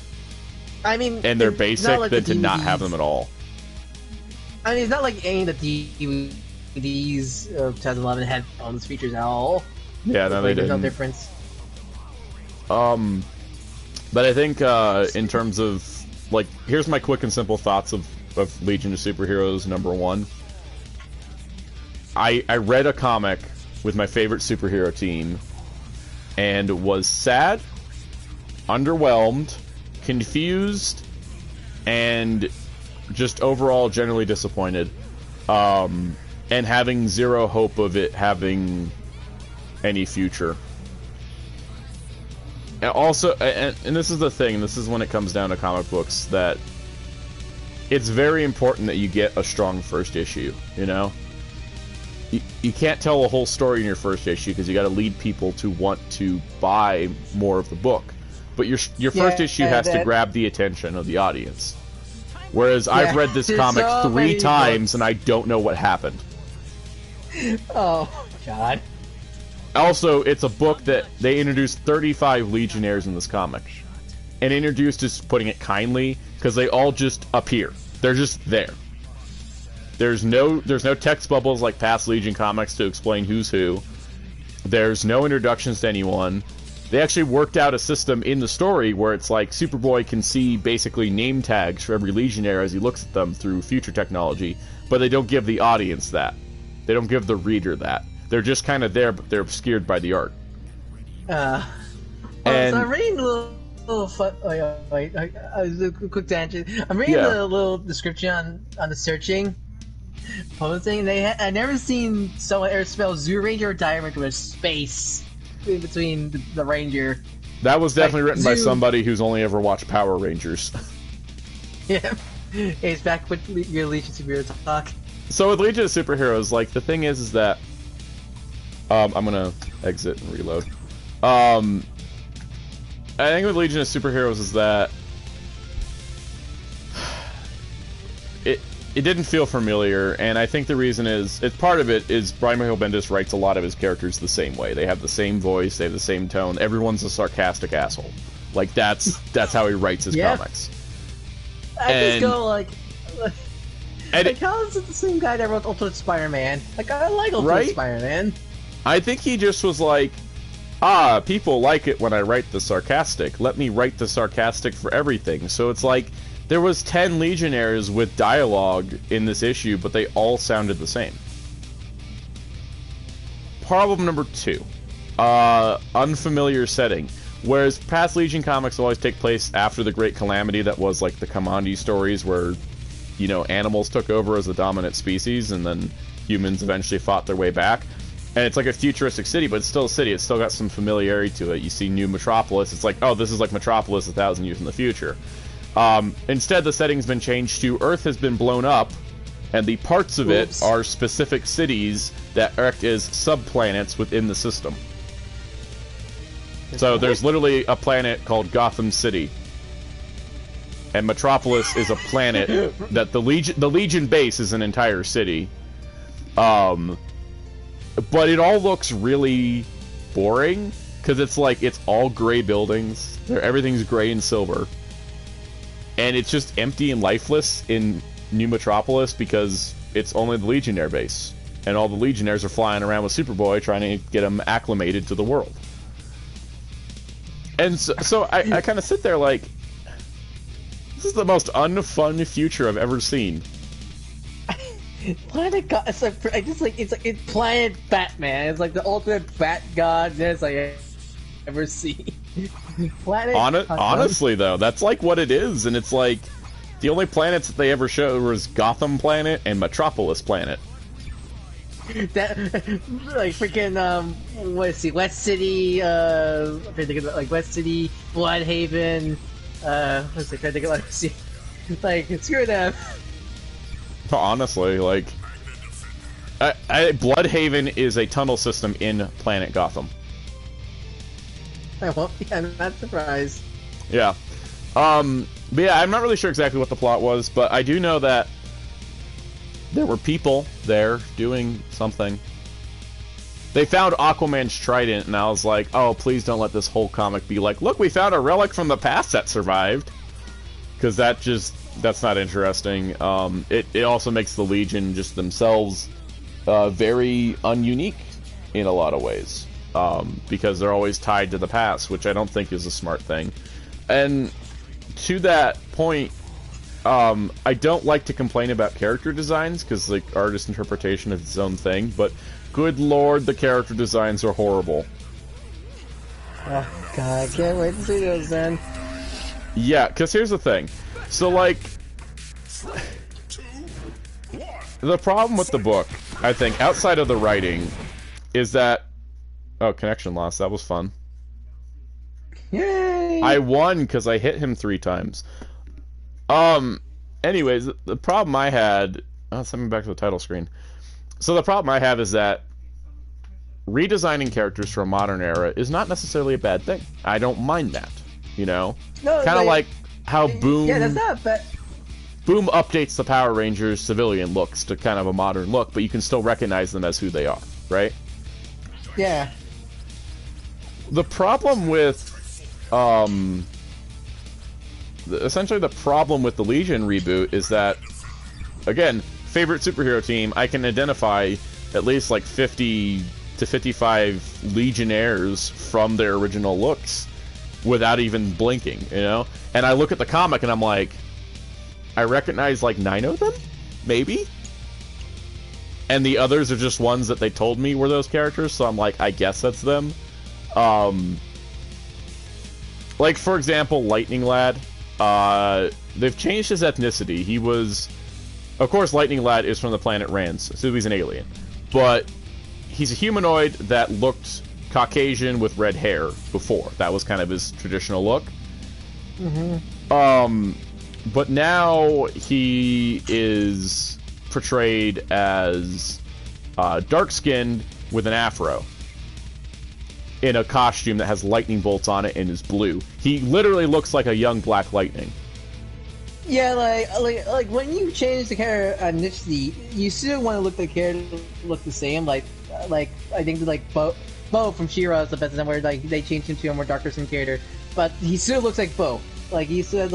I mean, and they're basic, like than to not have them at all. I mean, it's not like any of the DVDs of 2011 had bonus features at all. Yeah, no, they didn't. There's no difference. But I think in terms of, like, here's my quick and simple thoughts of Legion of Superheroes #1. I read a comic with my favorite superhero team, and was sad, underwhelmed, confused, and just overall generally disappointed, and having zero hope of it having any future. And also, and this is the thing, this is when it comes down to comic books, that it's very important that you get a strong first issue, you know? You can't tell a whole story in your first issue because you got to lead people to want to buy more of the book. But your first issue has to grab the attention of the audience. Whereas I've read this comic 3 times and I don't know what happened. Oh, God. Also, it's a book that they introduced 35 Legionnaires in this comic. And introduced is putting it kindly, because they all just appear. They're just there. There's no text bubbles like past Legion comics to explain who's who. There's no introductions to anyone. They actually worked out a system in the story where it's like Superboy can see basically name tags for every Legionnaire as he looks at them through future technology, but they don't give the audience that. They don't give the reader that. They're just kind of there, but they're obscured by the art. So I'm reading a little quick tangent. I'm reading the little description on the searching posting. I never seen someone ever spell Zoo Ranger or Dire Ranger with space in between the Ranger. That was definitely written by somebody who's only ever watched Power Rangers. Yeah. Hey, it's back with your Legion Superhero talk. So with Legion of Superheroes, like, the thing is that I'm gonna exit and reload. I think with Legion of Superheroes is that it didn't feel familiar, and I think the reason is, part of it is Brian Michael Bendis writes a lot of his characters the same way. They have the same voice, they have the same tone. Everyone's a sarcastic asshole. Like, that's how he writes his comics. I just go like how is it the same guy that wrote Ultimate Spider-Man? Like, I like Ultimate Spider-Man. I think he just was like, people like it when I write the sarcastic. Let me write the sarcastic for everything. So it's like, there was 10 Legionnaires with dialogue in this issue, but they all sounded the same. Problem number 2. Unfamiliar setting. Whereas past Legion comics always take place after the Great Calamity that was like the Kamandi stories where, you know, animals took over as the dominant species and then humans eventually fought their way back. And it's like a futuristic city, but it's still a city. It's still got some familiarity to it. You see New Metropolis. It's like, oh, this is like Metropolis 1,000 years in the future. Instead, the setting's been changed to Earth has been blown up, and the parts of it are specific cities that act as subplanets within the system. So there's literally a planet called Gotham City. And Metropolis is a planet that the Legion base is an entire city. But it all looks really boring, because it's like, it's all gray buildings. Everything's gray and silver. And it's just empty and lifeless in New Metropolis because it's only the Legionnaire base. And all the Legionnaires are flying around with Superboy trying to get them acclimated to the world. And so I kind of sit there like, this is the most unfun future I've ever seen. Planet God, it's like Planet Batman. It's like the ultimate Bat God that's like I've ever seen. Planet. Honestly, though, that's like what it is, and it's like the only planets that they ever showed was Gotham Planet and Metropolis Planet. That like freaking let's see, West City. I'm trying to think of like West City, Bloodhaven. Let's see, trying to think of like see, like screw them. Honestly, like, Bloodhaven is a tunnel system in Planet Gotham. Well, yeah, I'm not surprised. Yeah. But yeah, I'm not really sure exactly what the plot was, but I do know that there were people there doing something. They found Aquaman's trident, and I was like, oh, please don't let this whole comic be like, look, we found a relic from the past that survived. Because that's not interesting. It also makes the Legion just themselves very ununique in a lot of ways. Because they're always tied to the past, which I don't think is a smart thing. And to that point, I don't like to complain about character designs, because like artist interpretation is its own thing, but good lord, the character designs are horrible. Oh god, I can't wait to see those then. Yeah, because here's the thing. So, like, the problem with the book, I think, outside of the writing, is that... Oh, connection loss. That was fun. Yay! I won because I hit him 3 times. Anyways, the problem I had... Oh, send me back to the title screen. So the problem I have is that redesigning characters for a modern era is not necessarily a bad thing. I don't mind that, you know? No, kind of like how Boom... Yeah, that's not bad. Boom updates the Power Rangers civilian looks to kind of a modern look, but you can still recognize them as who they are, right? Yeah. The problem with, essentially the problem with the Legion reboot is that, again, favorite superhero team, I can identify at least like 50 to 55 Legionnaires from their original looks without even blinking, you know? And I look at the comic and I'm like, I recognize like 9 of them? Maybe? And the others are just ones that they told me were those characters, so I'm like, I guess that's them. Like, for example, Lightning Lad. They've changed his ethnicity. He was... Of course, Lightning Lad is from the planet Rans, so he's an alien. But he's a humanoid that looked Caucasian with red hair before. That was kind of his traditional look. Mm-hmm. But now he is portrayed as dark-skinned with an afro in a costume that has lightning bolts on it and is blue. He literally looks like a young Black Lightning. Yeah, like when you change the character initially, you still want to look the character look the same. Like I think like Bo from She-Ra is the best example where like they changed him to a more darker skin character, but he still looks like Bo. Like he still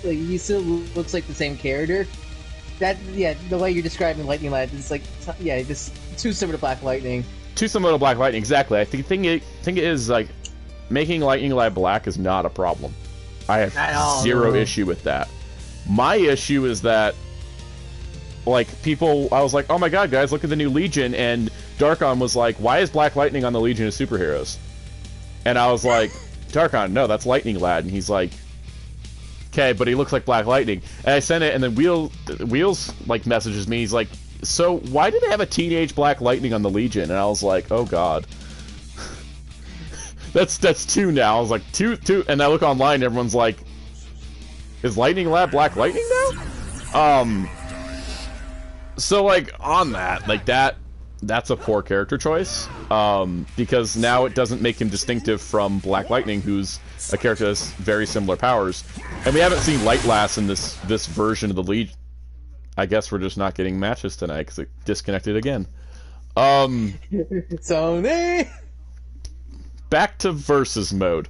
he still looks like the same character. That the way you're describing Lightning Lad is like just too similar to Black Lightning. Too similar to Black Lightning, exactly. I think it is like making Lightning Lad black is not a problem. I have zero issue with that. My issue is that, like, people, I was like, oh my god, guys, look at the new Legion, and Darkon was like, why is Black Lightning on the Legion of Superheroes? And I was like, Darkon, no, that's Lightning Lad. And he's like, okay, but he looks like Black Lightning. And I sent it, and then Wheels like, messages me, he's like, so why do they have a teenage Black Lightning on the Legion? And I was like, oh god. That's two now. I was like, two, and I look online, everyone's like, is Lightning Lad Black Lightning now? So like, on that, like that's a poor character choice, because now it doesn't make him distinctive from Black Lightning, who's a character that has very similar powers. And we haven't seen Light Lass in this version of the Legion. I guess we're just not getting matches tonight, because it disconnected again. Sony! Back to versus mode.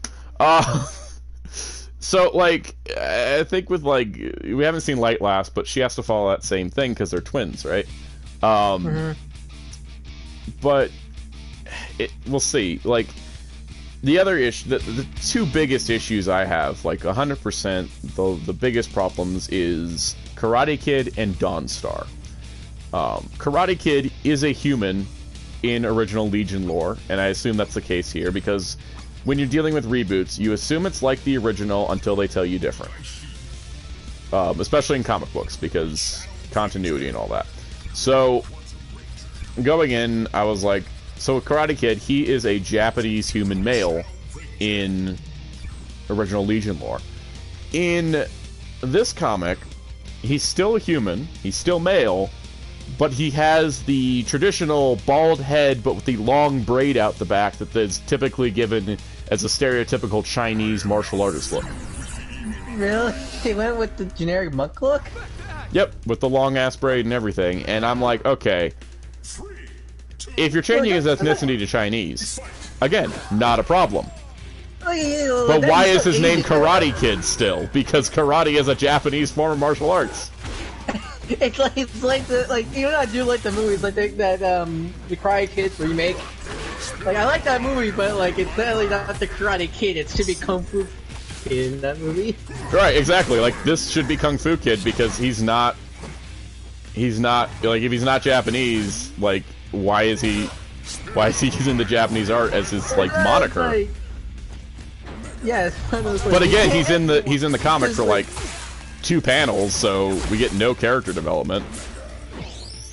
So, like, I think with, like, we haven't seen Light Lass, but she has to follow that same thing, because they're twins, right? But we'll see. Like, the other issue, the two biggest issues I have, like 100%, the biggest problems is Karate Kid and Dawnstar. Karate Kid is a human in original Legion lore, and I assume that's the case here, because when you're dealing with reboots, you assume it's like the original until they tell you different. Especially in comic books, because continuity and all that. So, going in, I was like, so with Karate Kid, he is a Japanese human male in original Legion lore. In this comic, he's still a human, he's still male, but he has the traditional bald head, but with the long braid out the back that is typically given as a stereotypical Chinese martial artist look. Really? They went with the generic monk look? Yep, with the long-ass braid and everything, and I'm like, okay, if you're changing his ethnicity to Chinese, again, not a problem. But why is his name Karate Kid still? Because karate is a Japanese form of martial arts. It's like you know, I do like the movies, like the Karate Kid remake. Like, I like that movie, but like, it's definitely not the Karate Kid. It should be Kung Fu Kid in that movie. Right, exactly. Like, this should be Kung Fu Kid, because he's not like, if he's not Japanese, like, why is he using the Japanese art as his like moniker? Like, yeah, it's one of those, like, but again, he's in the comic for like 2 panels, so we get no character development.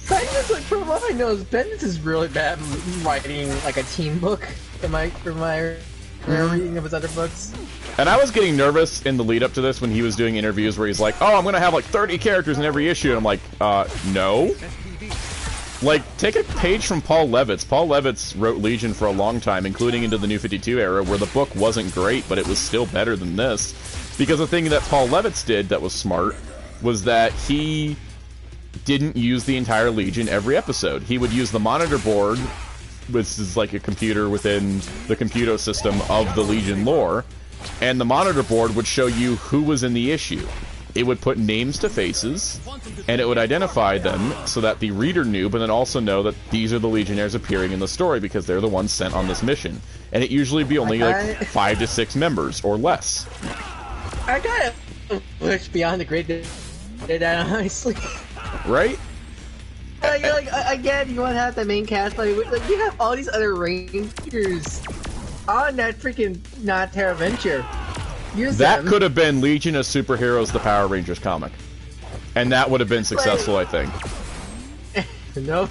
Bendis, like, from what I know, Bendis is really bad writing like a team book from my reading of his other books. And I was getting nervous in the lead up to this when he was doing interviews where he's like, "Oh, I'm gonna have like 30 characters in every issue," and I'm like, no. Like, take a page from Paul Levitz. Paul Levitz wrote Legion for a long time, including into the New 52 era, where the book wasn't great, but it was still better than this. Because the thing that Paul Levitz did that was smart was that he didn't use the entire Legion every episode. He would use the monitor board, which is like a computer within the computer system of the Legion lore, and the monitor board would show you who was in the issue. It would put names to faces, and it would identify them so that the reader knew, but then also know that these are the Legionnaires appearing in the story because they're the ones sent on this mission. And it usually be only like 5 to 6 members or less. I gotta push beyond the great did that, honestly. Right? Like, again, you want to have the main cast, but like, you have all these other Rangers on that freaking Terra Venture. That could have been Legion of Superheroes, the Power Rangers comic. And that would have been successful, I think. Nope.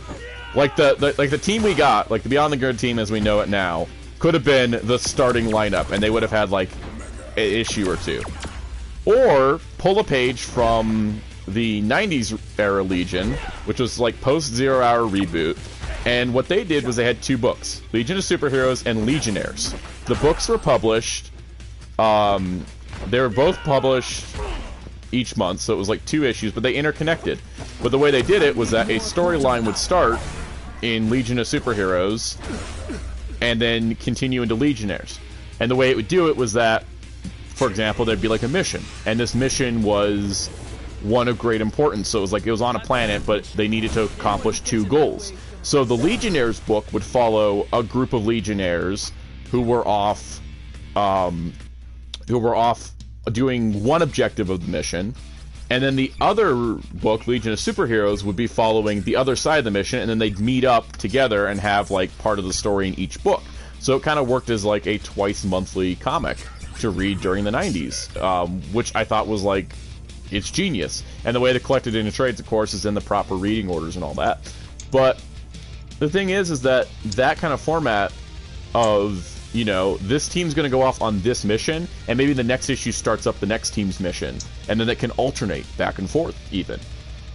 Like the team we got, like the Beyond the Good team as we know it now, could have been the starting lineup, and they would have had like an issue or 2. Or pull a page from the 90s era Legion, which was like post Zero Hour reboot, and what they did was they had 2 books, Legion of Superheroes and Legionnaires. The books were published, they were both published each month, so it was like 2 issues, but they interconnected. But the way they did it was that a storyline would start in Legion of Superheroes and then continue into Legionnaires. And the way it would do it was that, for example, there'd be like a mission, and this mission was one of great importance. So it was on a planet, but they needed to accomplish 2 goals. So the Legionnaires book would follow a group of Legionnaires who were off doing one objective of the mission, and then the other book, Legion of Superheroes, would be following the other side of the mission, and then they'd meet up together and have like part of the story in each book. So it kind of worked as like a twice monthly comic to read during the 90s, which I thought was like it's genius. And the way they collected into trades, of course, is in the proper reading orders and all that. But the thing is that kind of format of, you know, this team's going to go off on this mission, and maybe the next issue starts up the next team's mission, and then it can alternate back and forth, even.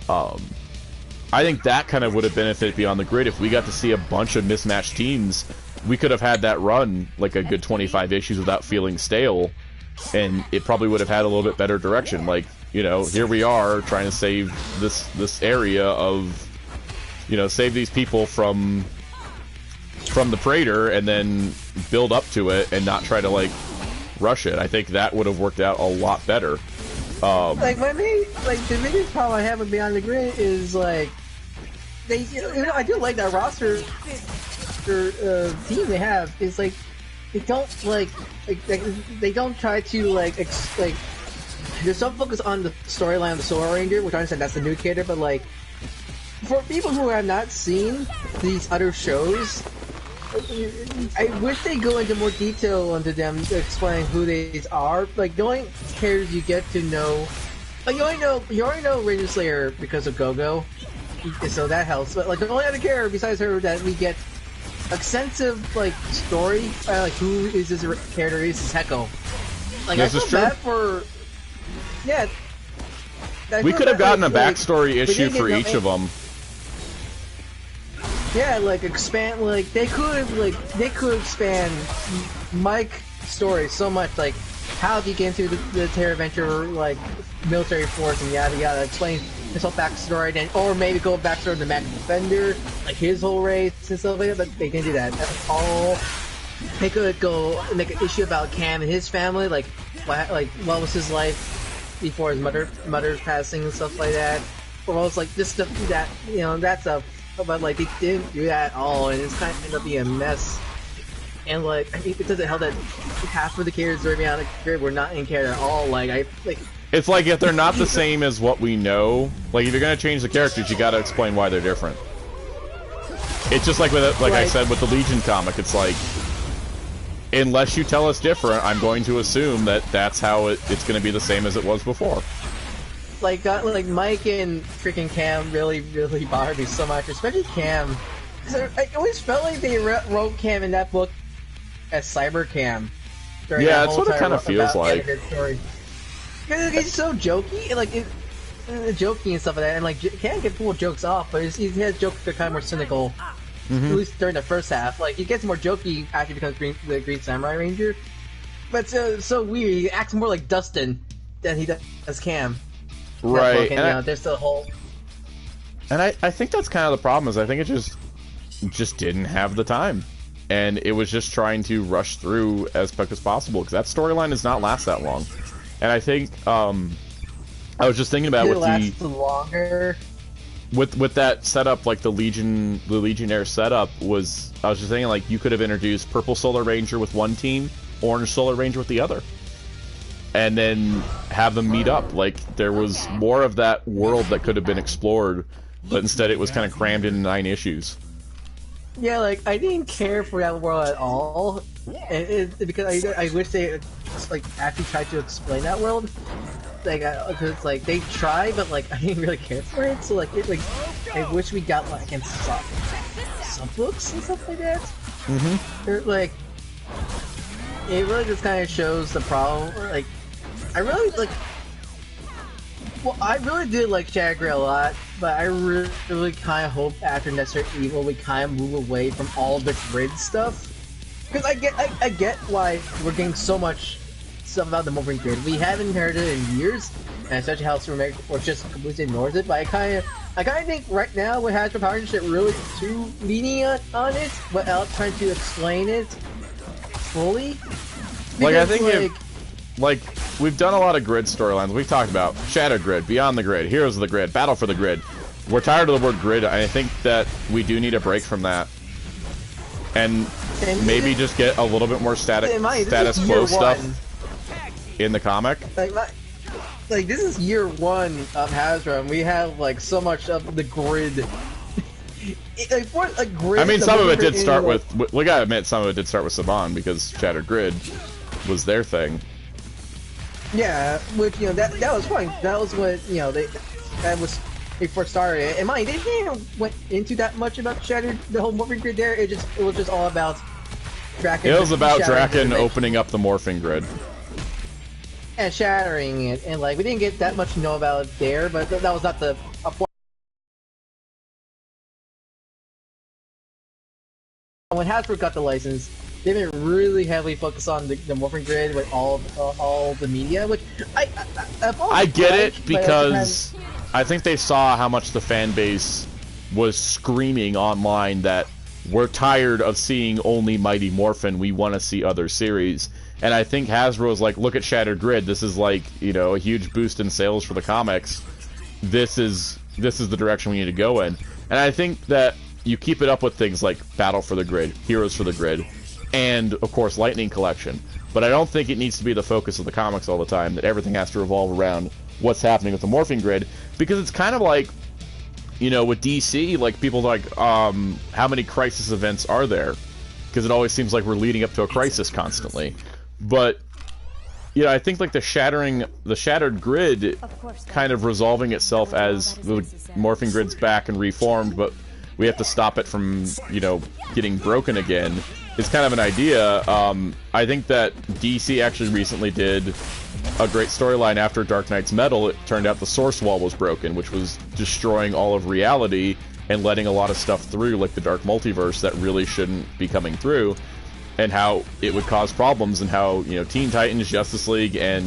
I think that kind of would have benefited Beyond the Grid if we got to see a bunch of mismatched teams. We could have had that run like a good 25 issues without feeling stale, and it probably would have had a little bit better direction. Like, you know, here we are trying to save this area of, you know, save these people from the Praetor, and then build up to it and not try to like rush it. I think that would have worked out a lot better. Like the biggest problem I have with Beyond the Grid is like they, you know, I do like that roster team they have. Is like they don't they don't try to like there's some focus on the storyline of the Solar Ranger, which I understand that's the new character, but like for people who have not seen these other shows, I wish they go into more detail into them to explain who these are. Like, the only characters you get to know, like you already know Ranger Slayer because of Go-Go, so that helps. But like the only other character besides her that we get extensive like story, like who is this character is Heko. Like this I feel bad for we could have gotten a backstory issue for each of them. Yeah, like expand, like they could expand Mike's story so much, like how he get into the Terra Venture, like military force and yada yada. Explain his whole backstory, then or maybe go back to the Mac Defender, like his whole race and stuff like that. But they didn't do that. That's all. They could go make an issue about Cam and his family, like what was his life before his mother's passing and stuff like that. Or else like this stuff that, you know, that's a. But like they didn't do that at all, and it's kind of ended up being a mess. And like I think it doesn't help that half of the characters that are Beyond the Grid were not in character at all. It's like if they're not the same as what we know, like if you're gonna change the characters, you gotta explain why they're different. It's just like with like I said with the Legion comic, it's like unless you tell us different, I'm going to assume that that's how it's gonna be the same as it was before. Like Mike and freaking Cam really bothered me so much, especially Cam. I always felt like they wrote Cam in that book as Cyber Cam. Yeah, that's what it kind of feels like. Because he's so jokey, and jokey and stuff like that, and like Cam can pull jokes off, but he has jokes that are kind of more cynical. At least during the first half, like he gets more jokey after he becomes the Green Samurai Ranger. But so weird, he acts more like Dustin than he does Cam. Right, and there's the whole. And I think that's kind of the problem. Is I think it just didn't have the time, and it was just trying to rush through as quick as possible because that storyline does not last that long. And I think I was just thinking about with that setup, like the Legionnaire setup was. I was just thinking like you could have introduced Purple Solar Ranger with one team, Orange Solar Ranger with the other. And then have them meet up. Like, there was more of that world that could have been explored, but instead it was kind of crammed into 9 issues. Yeah, like, I didn't care for that world at all. Because I wish they, like, actually tried to explain that world. Like, because, like, they tried, but, like, I didn't really care for it. So, like, I wish we got, like, in some books and stuff like that. Or, like, it really just kind of shows the problem. Like, I really did like Shaggy a lot, but I really kind of hope after Necessary Evil we kind of move away from all the grid stuff. Because I get why we're getting so much stuff about the moving grid. We haven't heard it in years, and especially how Super or just completely ignores it. But I kind of think right now with Hasbro Partnership really too lenient on it, without trying to explain it fully. Because, like I think like we've done a lot of grid storylines. We've talked about Shattered Grid, Beyond the Grid, Heroes of the Grid, Battle for the Grid. We're tired of the word grid. I think that we do need a break from that, and maybe just get a little bit more status quo stuff in the comic. Like this is year 1 of Hasbro, and we have like so much of the grid. I mean, some of it did start with. We gotta admit, some of it did start with Saban because Shattered Grid was their thing. Yeah, which that was fine. That was what that was before started. And mind, they didn't went into that much about Shattered, the whole morphing grid there. It was just all about Draken. It was about Draken opening up the morphing grid. And shattering it, and like we didn't get that much to know about it there, but that was not the point. When Hasbro got the license, they've been really heavily focused on the morphing grid with all the media, which I get it because I think they saw how much the fan base was screaming online that we're tired of seeing only Mighty Morphin, we want to see other series. And I think Hasbro's like, look at Shattered Grid, this is like, a huge boost in sales for the comics. This is the direction we need to go in. And I think that you keep it up with things like Battle for the Grid, Heroes for the Grid, and, of course, Lightning Collection. But I don't think it needs to be the focus of the comics all the time, that everything has to revolve around what's happening with the Morphing Grid, because it's kind of like, with DC, like, people like, how many Crisis events are there? Because it always seems like we're leading up to a crisis constantly. But, I think, like, the Shattered Grid kind of resolving itself as the Morphing Grid's back and reformed, but we have to stop it from, getting broken again, is kind of an idea. I think that DC actually recently did a great storyline after Dark Knight's Metal. It turned out the Source Wall was broken, which was destroying all of reality and letting a lot of stuff through, like the Dark Multiverse, that really shouldn't be coming through, and how it would cause problems, and how, Teen Titans, Justice League, and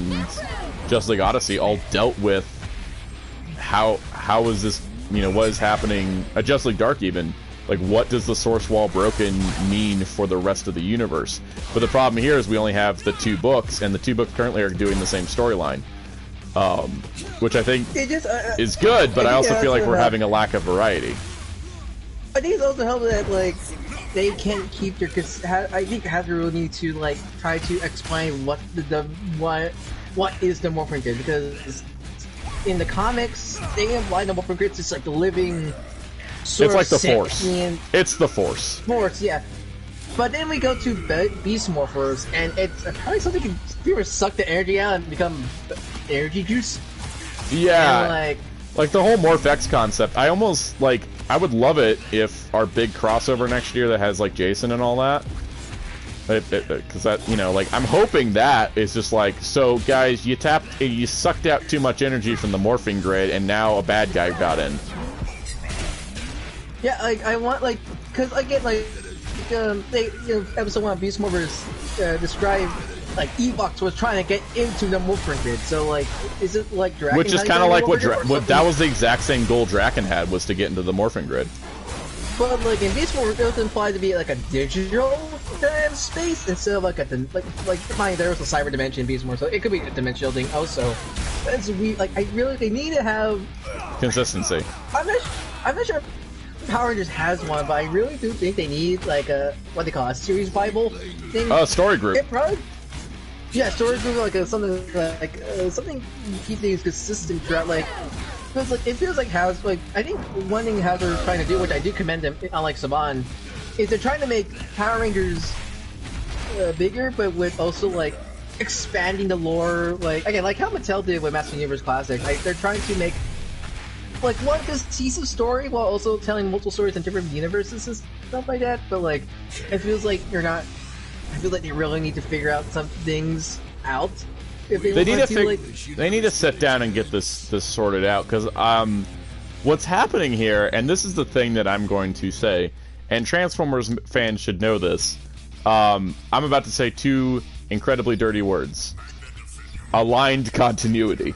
Justice League Odyssey all dealt with how is this, what is happening, Justice League Dark even, like, what does the Source Wall broken mean for the rest of the universe? But the problem here is we only have the 2 books, and the 2 books currently are doing the same storyline, which I think is good, but I also feel like we're having a lack of variety. I think it's also helpful that, like, they can't keep their, because I think Hasbro will need to, like, try to explain what is the Morphing Grid, because in the comics, they imply the Morphing Grid is like the living sort it's like of the Force. It's the Force. Force, yeah. But then we go to Beast Morphers, and it's probably something can pretty much suck the energy out and become energy juice. Yeah. And, like the whole Morph-X concept, I would love it if our big crossover next year that has, like, Jason and all that, because that, like, I'm hoping that is just like, so guys, you sucked out too much energy from the morphing grid, and now a bad guy got in. Yeah, like, I want, like, because I get, like, they, episode 1 of Beast Morphers described, like, Evox was trying to get into the morphing grid, so, like, is it like Draken? Which is kind of like what that was the exact same goal Draken had, was to get into the morphing grid. But, like, in Beast Morphers, it was implied to be, like, a digital space instead of, like, mind, there was a cyber dimension in Beast Morphers, so it could be a dimensional thing also. It's weird, like, they need to have consistency. I'm not sure Power Rangers has one, but I really do think they need, like, what they call a series Bible thing. Story group. It probably, yeah, story group, like, something to keep things consistent throughout, like, because, like, it feels like House, like, I think one thing Hauser is trying to do, which I do commend them, unlike Saban, is they're trying to make Power Rangers bigger, but with also, like, expanding the lore, like, again, like how Mattel did with Master Universe Classic. Like, they're trying to make, like, one cohesive story while also telling multiple stories in different universes and stuff like that, but, like, it feels like you're not, I feel like they really need to figure out some things out. They need to sit down and get this sorted out, because what's happening here, and this is the thing that I'm going to say, and Transformers fans should know this. I'm about to say 2 incredibly dirty words: aligned continuity.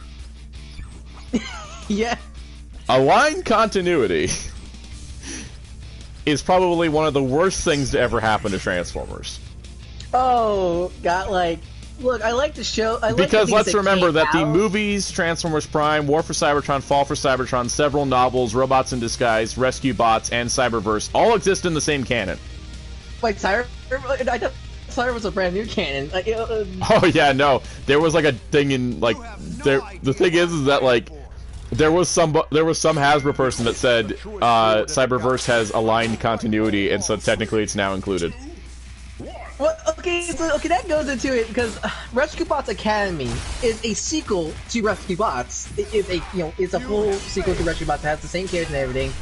Yeah. Aligned continuity is probably one of the worst things to ever happen to Transformers. Oh, got, like, look, I like the show. Because let's remember that the movies, Transformers Prime, War for Cybertron, Fall for Cybertron, several novels, Robots in Disguise, Rescue Bots, and Cyberverse all exist in the same canon. Like, I thought Cyber was a brand new canon. Like, oh yeah, no, there was like a thing in, like, the thing is that, like, there was some Hasbro person that said Cyberverse has aligned continuity, and so technically it's now included. Well, okay, okay, that goes into it because Rescue Bots Academy is a sequel to Rescue Bots. It is a it's a full sequel to Rescue Bots. It has the same characters and everything.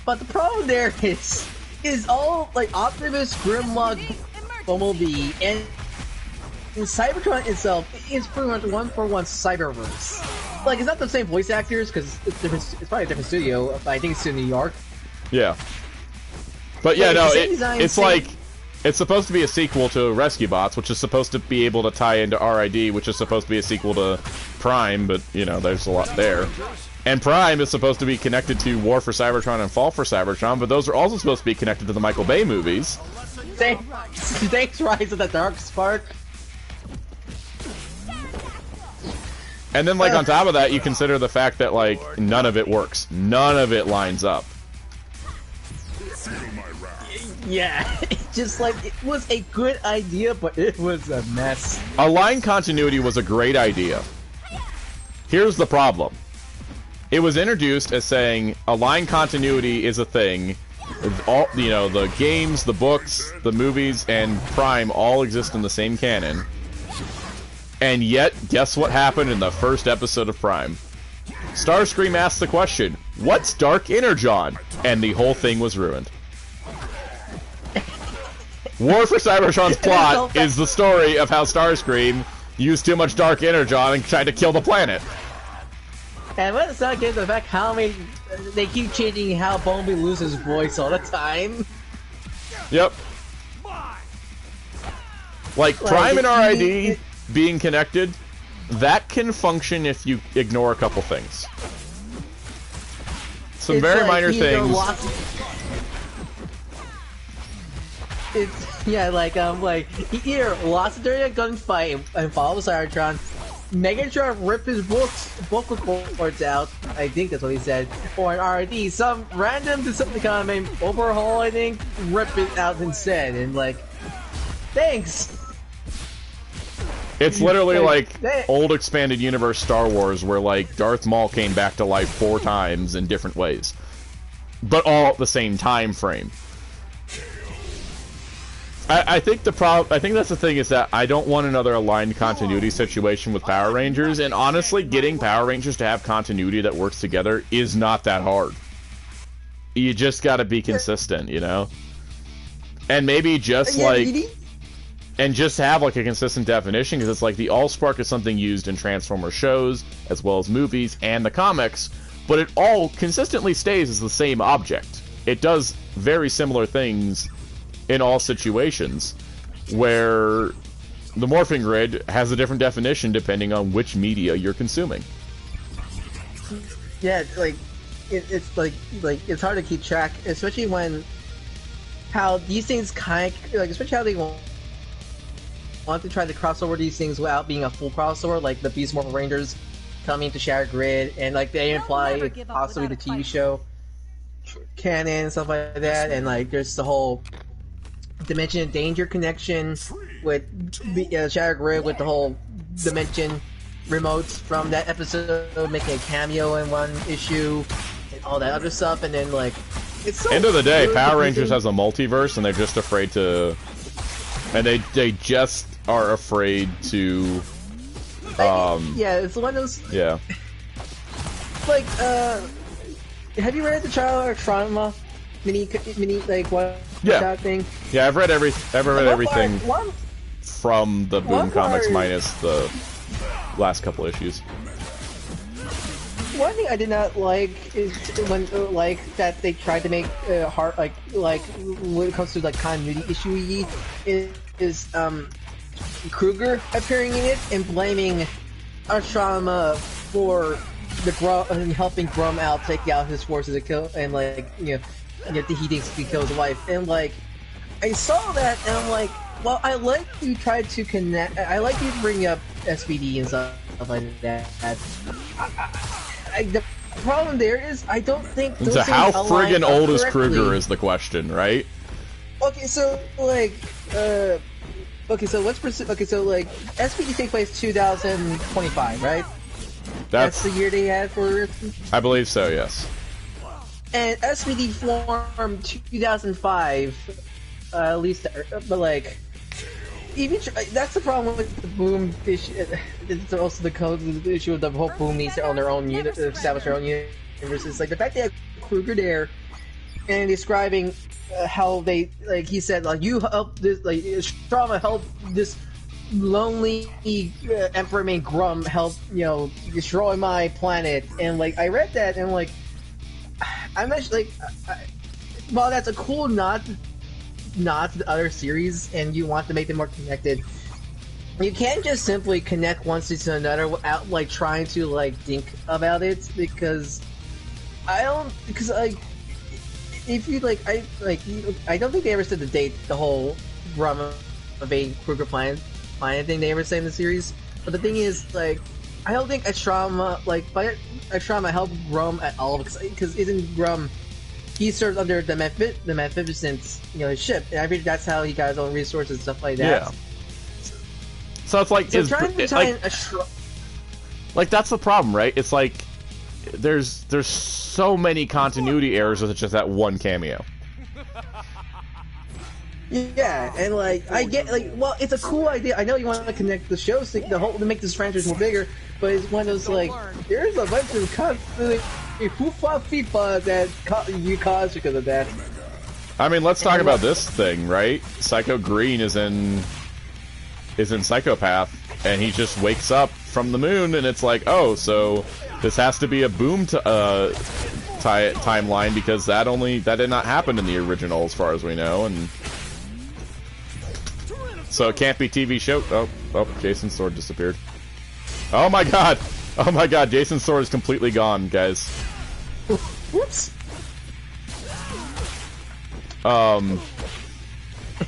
But the problem there is all like Optimus, Grimlock, Bumblebee, and Cybertron itself is pretty much one-for-one Cyberverse. Like, it's not the same voice actors because it's probably a different studio. But I think it's in New York. Yeah. But yeah, like, no, it's like it's supposed to be a sequel to Rescue Bots, which is supposed to be able to tie into RID, which is supposed to be a sequel to Prime, but you know, there's a lot there. And Prime is supposed to be connected to War for Cybertron and Fall for Cybertron, but those are also supposed to be connected to the Michael Bay movies. Thanks, Rise of the Dark Spark. And then, like, on top of that, you consider the fact that, like, none of it works. None of it lines up. Yeah, just like, it was a good idea, but it was a mess. Align continuity was a great idea. Here's the problem. It was introduced as saying align continuity is a thing. All, you know, the games, the books, the movies, and Prime all exist in the same canon. And yet, guess what happened in the first episode of Prime? Starscream asked the question, "What's Dark Energon?" And the whole thing was ruined. War for Cybertron's plot is the story of how Starscream used too much Dark Energon and tried to kill the planet. And what's not good is the fact how many they keep changing how Bumblebee loses his voice all the time. Yep. Like Prime and RID being connected, that can function if you ignore a couple things. Some very like minor things. It's like he either lost during a gunfight and follows Cybertron. Megatron ripped his vocal cords out, I think that's what he said, or an RD, some random Decepticon overhaul, I think, rip it out instead, and like, thanks! It's literally like old expanded universe Star Wars where like Darth Maul came back to life 4 times in different ways. But all at the same time frame. I think that's the thing is that I don't want another aligned continuity situation with Power Rangers, and honestly, getting Power Rangers to have continuity that works together is not that hard. You just gotta be consistent, you know? And maybe just and just have like a consistent definition, because it's like the Allspark is something used in Transformers shows, as well as movies and the comics, but it all consistently stays as the same object. It does very similar things in all situations, where the morphing grid has a different definition depending on which media you're consuming. Yeah, like it's like it's hard to keep track, especially when how these things kind of, like, especially how they want to try to cross over these things without being a full crossover, like the Beast Morphin Rangers coming to Shattered Grid, and like they imply possibly the TV show canon and stuff like that, and like there's the whole Dimension of Danger connection with Shattered Grid, with the whole Dimension remotes from that episode making a cameo in one issue and all that other stuff, and then like it's so end of the day, Power Rangers has a multiverse, and they're just afraid to, and they just are afraid to yeah, it's one of those, yeah, like have you read the Child of Trauma mini like what thing? Yeah, I've read everything from the Boom comics minus the last couple issues. One thing I did not like is when that they tried to make hard like when it comes to like continuity issue is Kruger appearing in it and blaming Ashama for the helping Grum out take out his forces to kill, and like he thinks he killed his wife, and like I saw that and I'm like, well, I like you tried to connect, I like you bring up SPD and stuff like that. The problem there is I don't think those So how friggin' old is correctly. Kruger is the question, right? Okay, so like SPD takes place 2025, right? That's the year they had for... I believe so, yes. And SPD formed 2005, at least, but like... even that's the problem with the Boom issue. It's also the issue of the whole Boom needs to own their own unit, establish their own universe. It's like the fact they have Kruger there and describing how they, like he said, like you help this, like Strama help this lonely Emperor named Grum help, you know, destroy my planet. And like I read that and like I'm actually like, well, that's a cool nod to the other series, and you want to make them more connected. You can't just simply connect one series to another without like trying to like think about it, because like if you like I don't think they ever said the date, the whole Grum invading Kruger planet thing they ever say in the series. But the thing is, like, I don't think Astrama, like, by Astrama helped Grum at all, because isn't Grum, he served under the Magnificent, you know, his ship, and I think that's how he got his own resources and stuff like that. Yeah. So it's like, so trying to tie in like that's the problem, right? It's like there's so many continuity errors with just that one cameo. Yeah, and like I get, like, well, it's a cool idea. I know you want to connect the shows to make this franchise more bigger, but it's one of those like there's a bunch of constantly FIFA that you caused because of that. I mean, let's talk about this thing, right? Psycho Green is in Psychopath, and he just wakes up from the moon, and it's like, oh, so this has to be a Boom timeline, because that did not happen in the original, as far as we know, and so it can't be TV show. Oh, Jason's sword disappeared. Oh my god, Jason's sword is completely gone, guys. Whoops.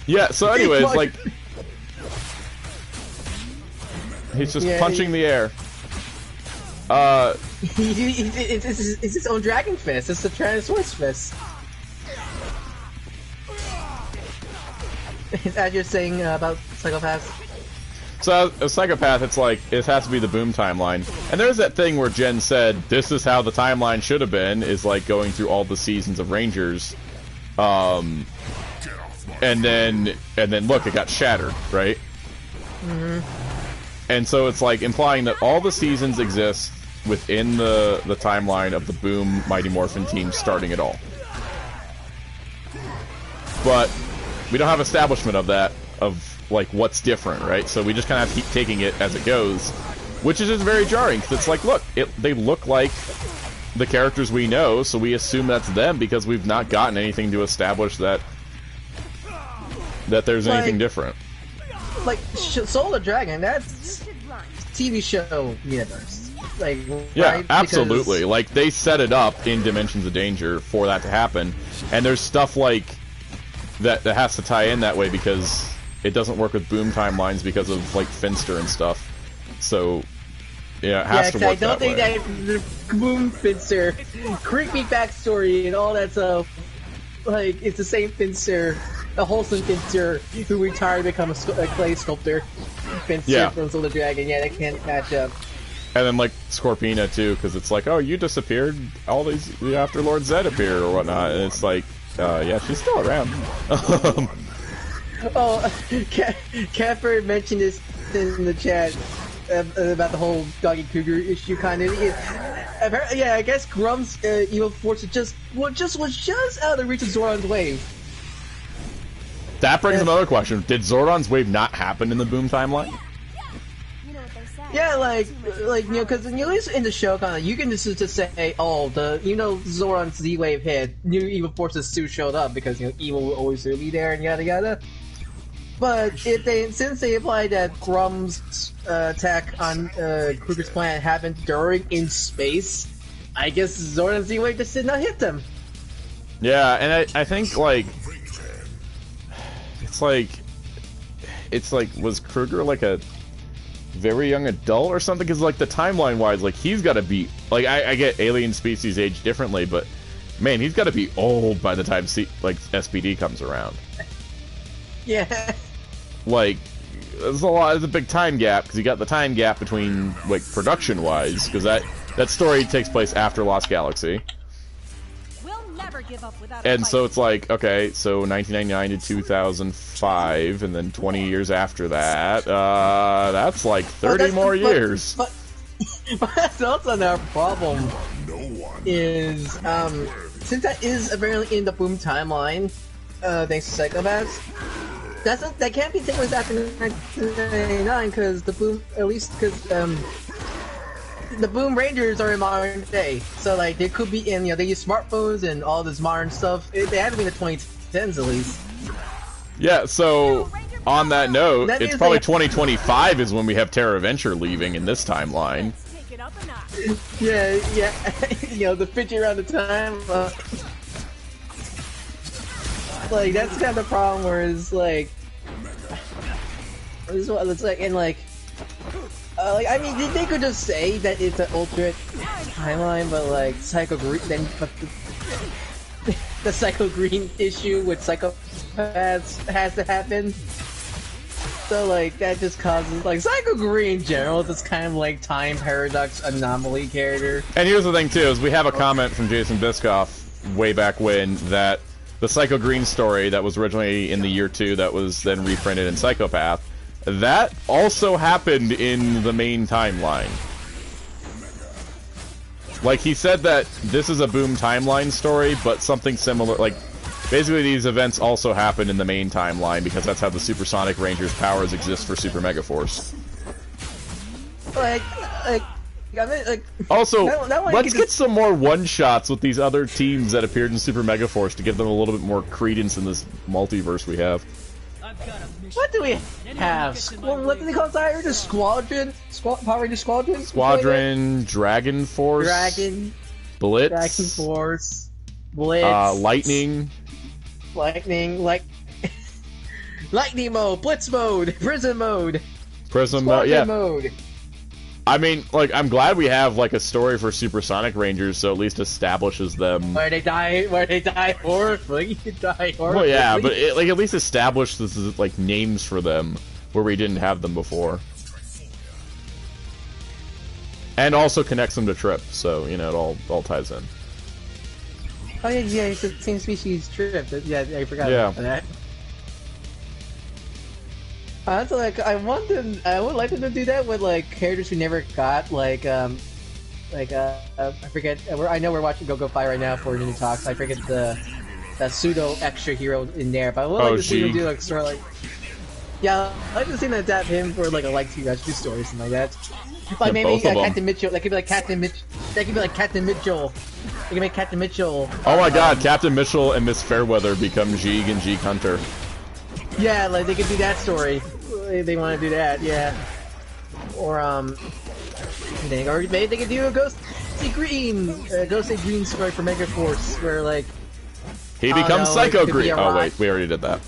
Yeah. So, anyways, like. He's just punching the air. It's his own dragon fist. It's the Tyrannosaurus fist. As you're saying about Psychopaths. So, a Psychopath, it's like, it has to be the Boom timeline. And there's that thing where Jen said, this is how the timeline should have been, is like going through all the seasons of Rangers. And then look, it got shattered, right? Mm-hmm. And so it's like implying that all the seasons exist within the timeline of the Boom Mighty Morphin team starting it all. But we don't have establishment of that, of like what's different, right? So we just kind of have to keep taking it as it goes, which is just very jarring, because it's like, look, they look like the characters we know, so we assume that's them because we've not gotten anything to establish that there's anything different. Like Soul of Dragon, that's TV show universe. Like, yeah, right? absolutely. Because... like they set it up in Dimensions of Danger for that to happen, and there's stuff like that has to tie in that way because it doesn't work with Boom timelines because of like Finster and stuff. So yeah, it has to work that way. I don't think that the Boom Finster creepy backstory and all that stuff. Like, it's the same Finster. The wholesome Finster who retired to become a clay sculptor. Finster from Soul of the Dragon. Yeah, they can't match up. And then, like, Scorpina, too, because it's like, oh, you disappeared, all these, after Lord Zed appeared or whatnot, and it's like, yeah, she's still around. Oh, Catbird mentioned this in the chat about the whole Doggy Cougar issue, kind of. Yeah, I guess Grum's evil force was just out of the reach of Zoran's wave. That brings another question. Did Zordon's wave not happen in the Boom timeline? Yeah, like you know, because at least in the show, kind of, you can just say, oh, Zoran's Z wave hit, new evil forces soon showed up because evil will always be there and yada yada. But since they implied that Grum's attack on Kruger's planet happened during in space, I guess Zoran's Z wave just did not hit them. Yeah, and I think like. It's like, was Kruger like a very young adult or something? Because like the timeline wise, like he's got to be like I get alien species age differently, but man, he's got to be old by the time SPD comes around. Yeah. Like there's a big time gap because you got the time gap between like production wise because that story takes place after Lost Galaxy. We'll never never give up without a And fight. so it's like, okay, so 1999 to 2005, and then 20 years after that, that's like 30 more years. But that's also another problem. Is since that is apparently in the Boom timeline, thanks to Psychopaths, that can't be taken after 1999 because the Boom, at least because the Boom Rangers are in modern day, so like they could be in, they use smartphones and all this modern stuff. They have to be in the 2010s at least. Yeah, so on that note, That it's means probably they- 2025 is when we have Terra Venture leaving in this timeline. Take it up a notch. Yeah, the fidget around the time. Like that's kind of the problem. Where it's like, this is what it's like, and like I mean, they could just say that it's an alternate timeline, but like Psycho Green, then but the Psycho Green issue with Psychopaths has to happen. So like that just causes like Psycho Green in general is this kind of like time paradox anomaly character. And here's the thing too, is we have a comment from Jason Biscoff way back when that the Psycho Green story that was originally in the year 2 that was then reprinted in Psychopath, that also happened in the main timeline. Like, he said that this is a Boom timeline story, but something similar, like, basically these events also happened in the main timeline because that's how the Supersonic Rangers' powers exist for Super Mega Force. I mean, like. Also, that one let's could get just- some more one-shots with these other teams that appeared in Super Mega Force to give them a little bit more credence in this multiverse we have. What do we have? What do they call it? Just Squadron? Power Ranger Squadron? Squadron, Dragon Force, Dragon Blitz, Force, Blitz, Lightning. Lightning mode, Blitz mode, Prison mode, Prism, Squadron yeah. mode. I mean, like, I'm glad we have, like, a story for Supersonic Rangers, so at least establishes them. Where they die horribly. Well, yeah, but it, like, at least establishes, like, names for them where we didn't have them before. And also connects them to Trip, so, you know, it all ties in. Oh yeah, it's the same species Trip. Yeah, I forgot Yeah. about that. So like, I would like them to do that with like characters who never got I forget. I know we're watching Go Go Fly right now for Ninja Talks. I forget the pseudo extra hero in there, but I would like to see them do like sort of like. Yeah, I'd like to see them adapt him for like a Two Rescue story or something like that. Like maybe both of them. Captain Mitchell. That could be like Captain Mitch. That could be like Captain Mitchell. They can make Captain Mitchell. Oh my god, Captain Mitchell and Miss Fairweather become Jeeg and Jeeg Hunter. Yeah, like they could do that story. They want to do that, yeah. Or maybe they could do a Ghosty Green story for Mega Force, where like He I don't becomes know, Psycho it could be Green. Oh Orion. wait, we already did that.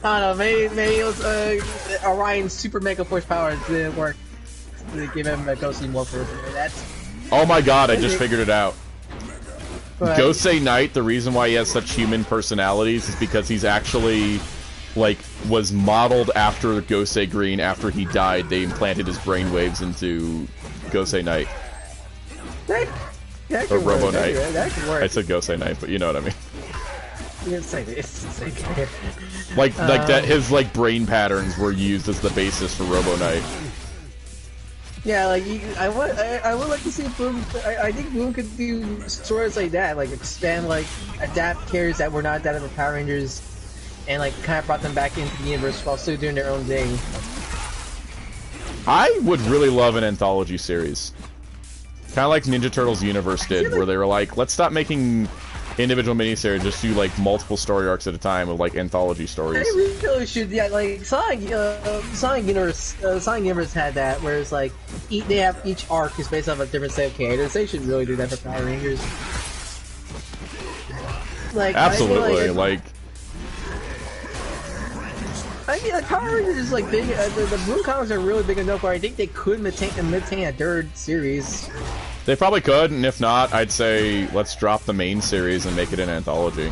I don't know, maybe it was Orion's Super Mega Force powers didn't work. They give him a Ghosty more for that. Oh my god, I just figured it out. But, Gosei Knight, the reason why he has such human personalities is because he's actually, like, was modeled after Gosei Green. After he died, they implanted his brainwaves into Gosei Knight. that Or could work. Robo Knight. That could work. I said Gosei Knight, but you know what I mean. It's like, Like that, his, like, brain patterns were used as the basis for Robo Knight. yeah, like I would like to see Boom. I think Boom could do stories like that, like expand, like adapt characters that were not adapted for Power Rangers, and like kind of brought them back into the universe while still doing their own thing. I would really love an anthology series. Kind of like Ninja Turtles Universe did, where they were like, let's stop making individual miniseries, just do like multiple story arcs at a time of like anthology stories. They really should, yeah. Like Sonic Universe had that, where it's like they have each arc is based off a different set of characters. They should really do that for Power Rangers. Like Absolutely, I mean, like Power Rangers is like big. The Blue comics are really big enough where I think they could maintain a third series. they probably could, and if not, I'd say let's drop the main series and make it an anthology.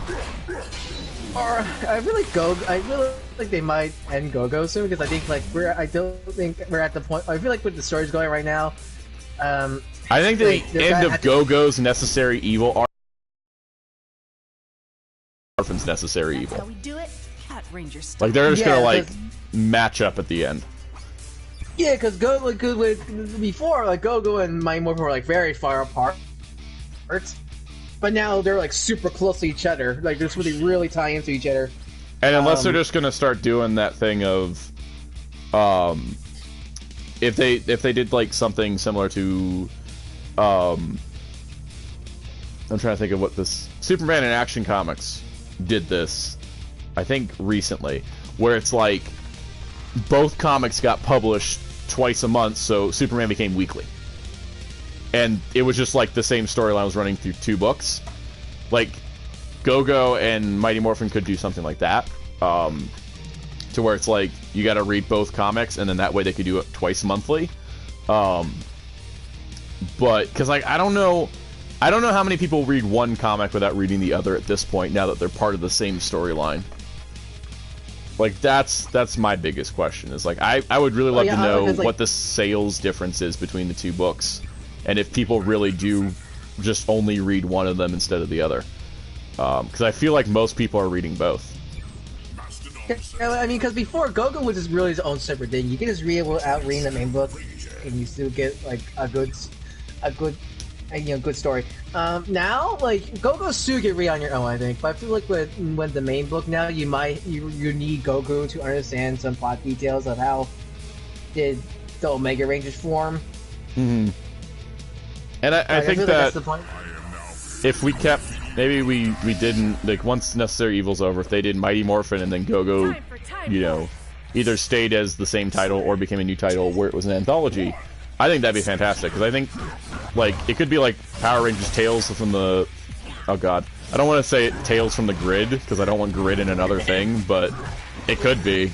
Or I really think they might end Go-Go soon, because I think like I don't think we're at the point. I feel like with the stories going right now, I think the Like, end of I think- Go-Go's Necessary Evil arc Morphin's necessary evil. How we do it? Cat Ranger style. Like they're just Yeah, gonna like match up at the end. Yeah, because before, like Gogo and Mighty Morphin were like very far apart, but now they're like super close to each other. Like they're really, really tie into each other. And unless they're just gonna start doing that thing of, if they did like something similar to, I'm trying to think of what this Superman in Action Comics did this, I think recently, where it's like both comics got published twice a month, so Superman became weekly. And it was just like the same storyline was running through 2 books. Like, Go-Go and Mighty Morphin could do something like that. To where it's like, you gotta read both comics, and then that way they could do it twice monthly. But, because like, I don't know how many people read one comic without reading the other at this point, now that they're part of the same storyline. Like, that's my biggest question, is like, I would really love to know like, what the sales difference is between the 2 books, and if people really do just only read one of them instead of the other. Because I feel like most people are reading both. Yeah, I mean, because before, Gogo was just really his own separate thing. You can just read it without reading the main book, and you still get, like, a good story. Now, like, Go-Go still get read on your own, I think. But I feel like when the main book now, you need Go-Go to understand some plot details of how did the Omega Rangers form. Mm-hmm. And I think that that's the point. If we kept, maybe we didn't, like, once Necessary Evil's over, if they did Mighty Morphin and then Go-Go, you know, either stayed as the same title or became a new title where it was an anthology, I think that'd be fantastic, because I think, like, it could be like Power Rangers Tales from the... Oh god. I don't want to say Tales from the Grid, because I don't want Grid in another thing, but it could be.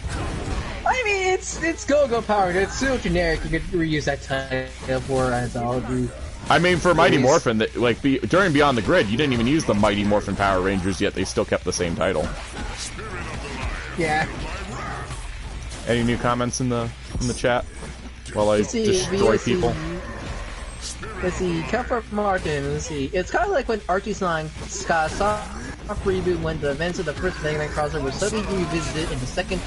I mean, it's Go-Go Power. It's so generic, you could reuse that title for anthology. I mean, for Mighty Morphin, like, during Beyond the Grid, you didn't even use the Mighty Morphin Power Rangers, yet they still kept the same title. Yeah. Any new comments in the chat? While I destroy people. Let's see, Kefir Martin, let's see. It's kind of like when Archie's line saw a reboot when the events of the first Mega Man crossover were suddenly revisited in the second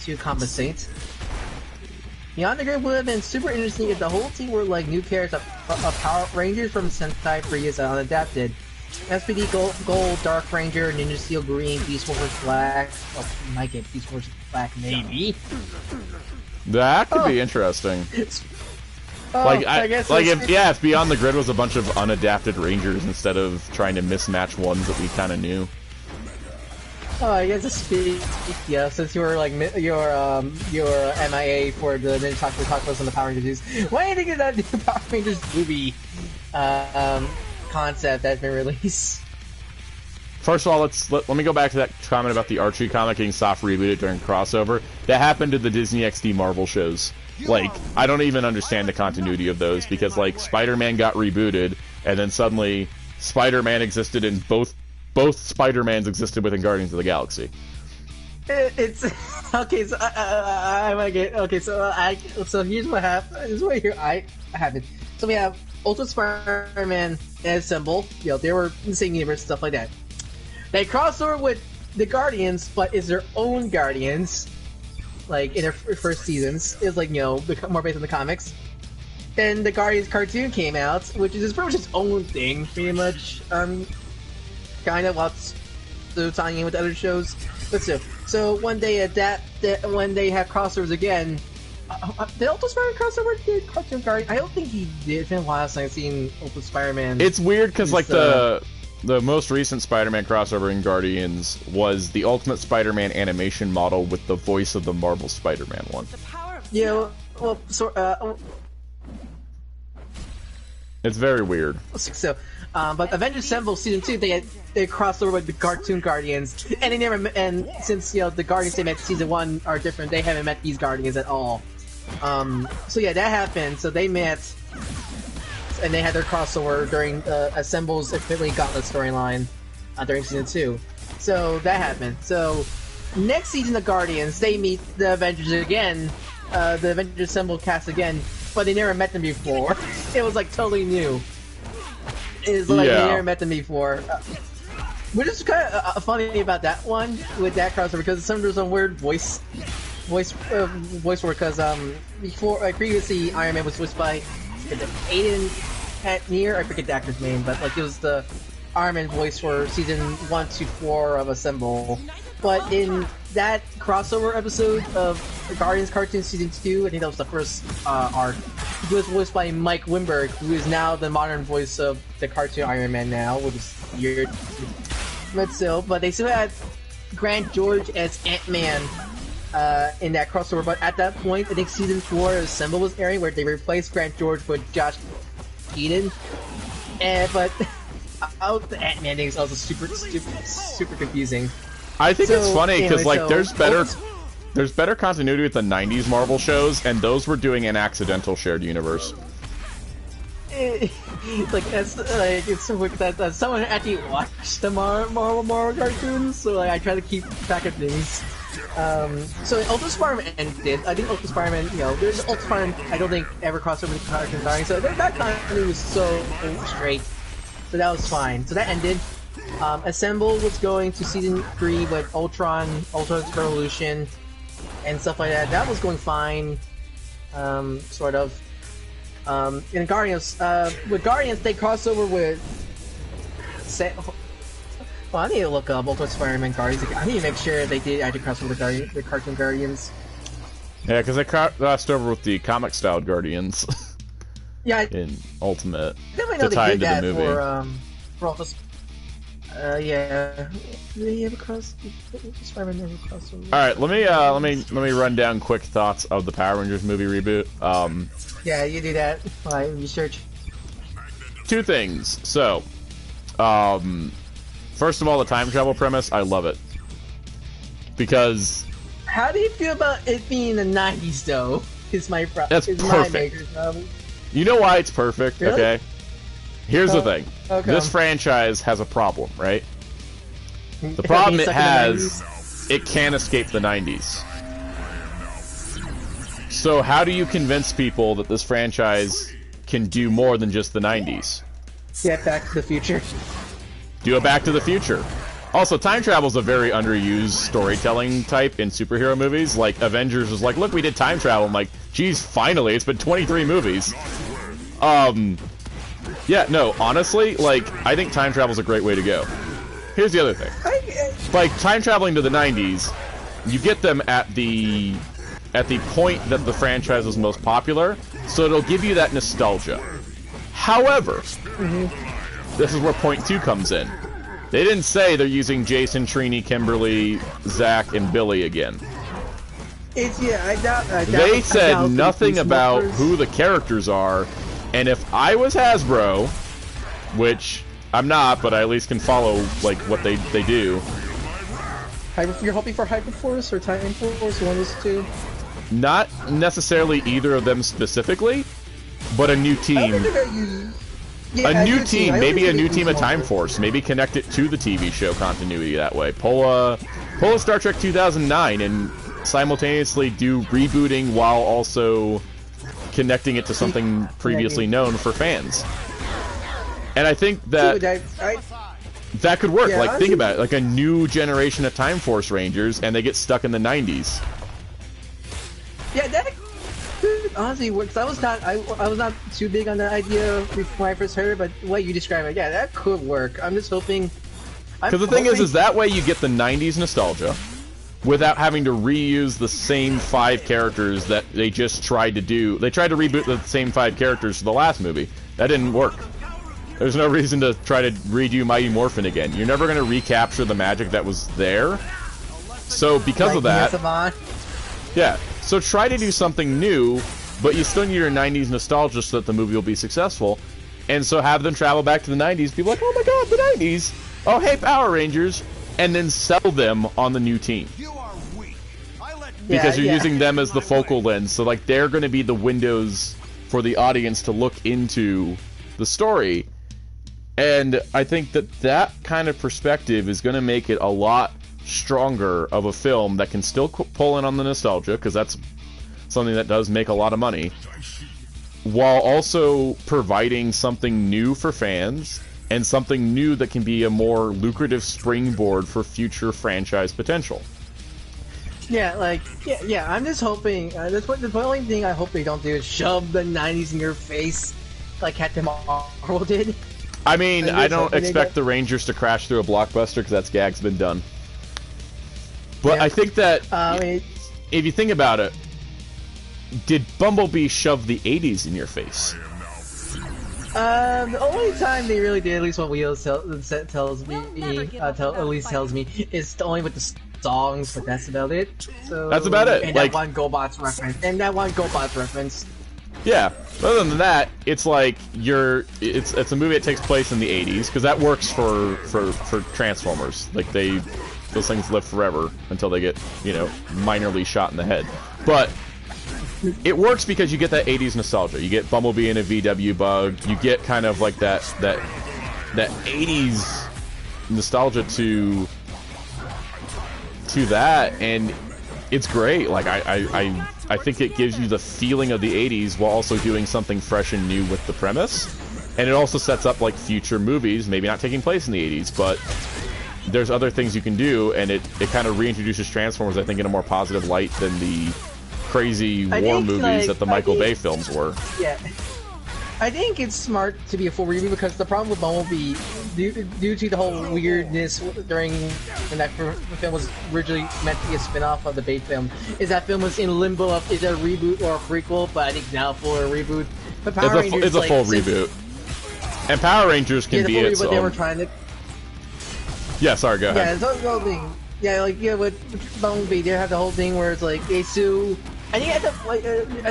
to compensate. Beyond the Grid would have been super interesting if the whole team were like new characters of Power Rangers from Sentai previous and unadapted. SPD Gold, Dark Ranger, Ninja Steel Green, Beast Wars Black. Oh, you might get Beast Wars Black, maybe. That could be interesting. Like, I guess like if Beyond the Grid was a bunch of unadapted Rangers instead of trying to mismatch ones that we kind of knew. Oh, I guess it's yeah. Since you were like your MIA for the Ninja Tacos and the Power Rangers, why do you think of that new Power Rangers movie concept that's been released? First of all, let me go back to that comment about the Archie comic getting soft rebooted during crossover. That happened to the Disney XD Marvel shows. Like, I don't even understand the continuity of those, because like Spider-Man got rebooted, and then suddenly Spider-Man existed in both Spider-Mans existed within Guardians of the Galaxy. It's okay. So I might get okay. So here's what happened. This is what happened. So we have Ultimate Spider-Man and Assemble. You know, they were in the same universe, stuff like that. They cross over with the Guardians, but it's their own Guardians. Like in their first seasons, it's like, you know, more based on the comics. Then the Guardians cartoon came out, which is pretty much its own thing, pretty much. Kind of what's tying in with the other shows. But so when they when they have crossovers again, did Ultimate Spider-Man crossover did Cartoon Guardian? I don't think he did. It's been a while since I've seen Ultimate Spider-Man. It's weird because like the most recent Spider-Man crossover in Guardians was the Ultimate Spider-Man animation model with the voice of the Marvel Spider-Man one. Yeah, well, it's very weird. So, but Avengers Assemble Season 2, they crossed over with the Cartoon Guardians, and they never and since, you know, the Guardians they met Season 1 are different, they haven't met these Guardians at all. So yeah, that happened. So they met, and they had their crossover during Assemble's Infinity Gauntlet storyline during Season 2. So that happened. So next season, the Guardians, they meet the Avengers again, the Avengers Assemble cast again, but they never met them before. It was like totally new. It's like they never met them before. Which is kind of funny about that one with that crossover because there's some weird voice work because before previously Iron Man was voiced by Aiden Near, I forget the actor's name, but like it was the Iron Man voice for season 1 to 4 of Assemble. But in that crossover episode of the Guardians cartoon season 2, I think that was the first arc, he was voiced by Mike Wimberg, who is now the modern voice of the cartoon Iron Man now, which is weird. But they still had Grant George as Ant-Man in that crossover. But at that point, I think season 4 of Assemble was airing, where they replaced Grant George with Josh Eden. But the Ant-Man thing is also super confusing. I think it's funny because there's better continuity with the '90s Marvel shows, and those were doing an accidental shared universe. It's so weird that someone actually watched the Marvel cartoons, so I try to keep track of things. So Ultimate Spider-Man ended. I think Ultimate Spider-Man, there's Ultimate Spider-Man I don't think ever crossed over the cartoon dying, so that continuity was so straight. So that was fine. So that ended. Assemble was going to season 3 with Ultra's Revolution and stuff like that. That was going fine, sort of. In Guardians, with Guardians, they crossed over with. Well, I need to look up Ultimate Spider-Man Guardians. I need to make sure they did actually cross over the cartoon Guardians. Yeah, because they crossed over with the comic-styled Guardians. Yeah, in Ultimate to tie into the movie. For Ultimate. Yeah. Did they ever cross? Spider-Man never crossed over. All right, let me run down quick thoughts of the Power Rangers movie reboot. Yeah, you do that. Right, research. 2 things. So, first of all, the time travel premise, I love it because. How do you feel about it being the '90s, though? Is my That's perfect. You know why it's perfect? Really? Okay. Here's the thing. Okay. This franchise has a problem, right? The problem it has, it can't escape the 90s. So how do you convince people that this franchise can do more than just the 90s? Get Back to the Future. Do a Back to the Future. Also, time travel is a very underused storytelling type in superhero movies. Like, Avengers was like, look, we did time travel. I'm like, geez, finally, it's been 23 movies. Yeah, no, honestly, like, I think time travel is a great way to go. Here's the other thing. Like, time traveling to the 90s, you get them at the point that the franchise was most popular, so it'll give you that nostalgia. However, this is where point 2 comes in. They didn't say they're using Jason, Trini, Kimberly, Zach, and Billy again. I doubt they said nothing about who the characters are, and if I was Hasbro, which I'm not, but I at least can follow like what they do. You're hoping for Hyperforce or Titan Force, one of those two? Not necessarily either of them specifically, but a new team. A new team, maybe a new team of Time Force. Maybe connect it to the TV show continuity that way. Pull a Star Trek 2009 and simultaneously do rebooting while also connecting it to something previously known for fans. And I think that that could work. Like, think about it. Like a new generation of Time Force Rangers, and they get stuck in the 90s. Yeah, that honestly works. I was not too big on the idea when I first heard it, but the way you describe it, yeah, that could work. I'm just hoping. Because the thing is that way you get the 90s nostalgia without having to reuse the same 5 characters that they just tried to do. They tried to reboot the same 5 characters for the last movie. That didn't work. There's no reason to try to redo Mighty Morphin again. You're never going to recapture the magic that was there. So because of that, yeah. So try to do something new, but you still need your 90s nostalgia so that the movie will be successful. And so have them travel back to the 90s, be like, oh my god, the 90s! Oh hey, Power Rangers! And then sell them on the new team. Because you're using them as the focal lens, so like they're going to be the windows for the audience to look into the story. And I think that kind of perspective is going to make it a lot stronger of a film that can still pull in on the nostalgia, because that's something that does make a lot of money, while also providing something new for fans and something new that can be a more lucrative springboard for future franchise potential. Yeah, like, yeah, I'm just hoping, the only thing I hope they don't do is shove the 90s in your face, like Captain Marvel did. I mean, I don't expect the Rangers to crash through a blockbuster, because that gag's been done. But yeah. I think that, if you think about it, did Bumblebee shove the 80s in your face? The only time they really did, at least what Wheels tells me, is only with the songs, but that's about it. So, that's about it. And like, that one GoBots reference. Yeah. Other than that, it's like it's a movie that takes place in the 80s, because that works for Transformers. Like those things live forever until they get, you know, minorly shot in the head. But it works because you get that 80s nostalgia. You get Bumblebee in a VW bug. You get kind of like that 80s nostalgia to that, and it's great. Like I think it gives you the feeling of the 80s while also doing something fresh and new with the premise. And it also sets up like future movies, maybe not taking place in the 80s, but there's other things you can do, and it kind of reintroduces Transformers, I think, in a more positive light than the crazy war movies that the Michael Bay films were. Yeah. I think it's smart to be a full reboot, because the problem with Bumblebee, due to the whole weirdness during when that film was originally meant to be a spin-off of the Bay film, is that film was in limbo of is it a reboot or a prequel, but I think now for a reboot. But Power Rangers, it's a full reboot. And Power Rangers can be its own. They were trying to... Yeah, sorry, go ahead. Yeah, it's the whole thing. Yeah, like, yeah, with Bumblebee, they have the whole thing where it's like, they sue... I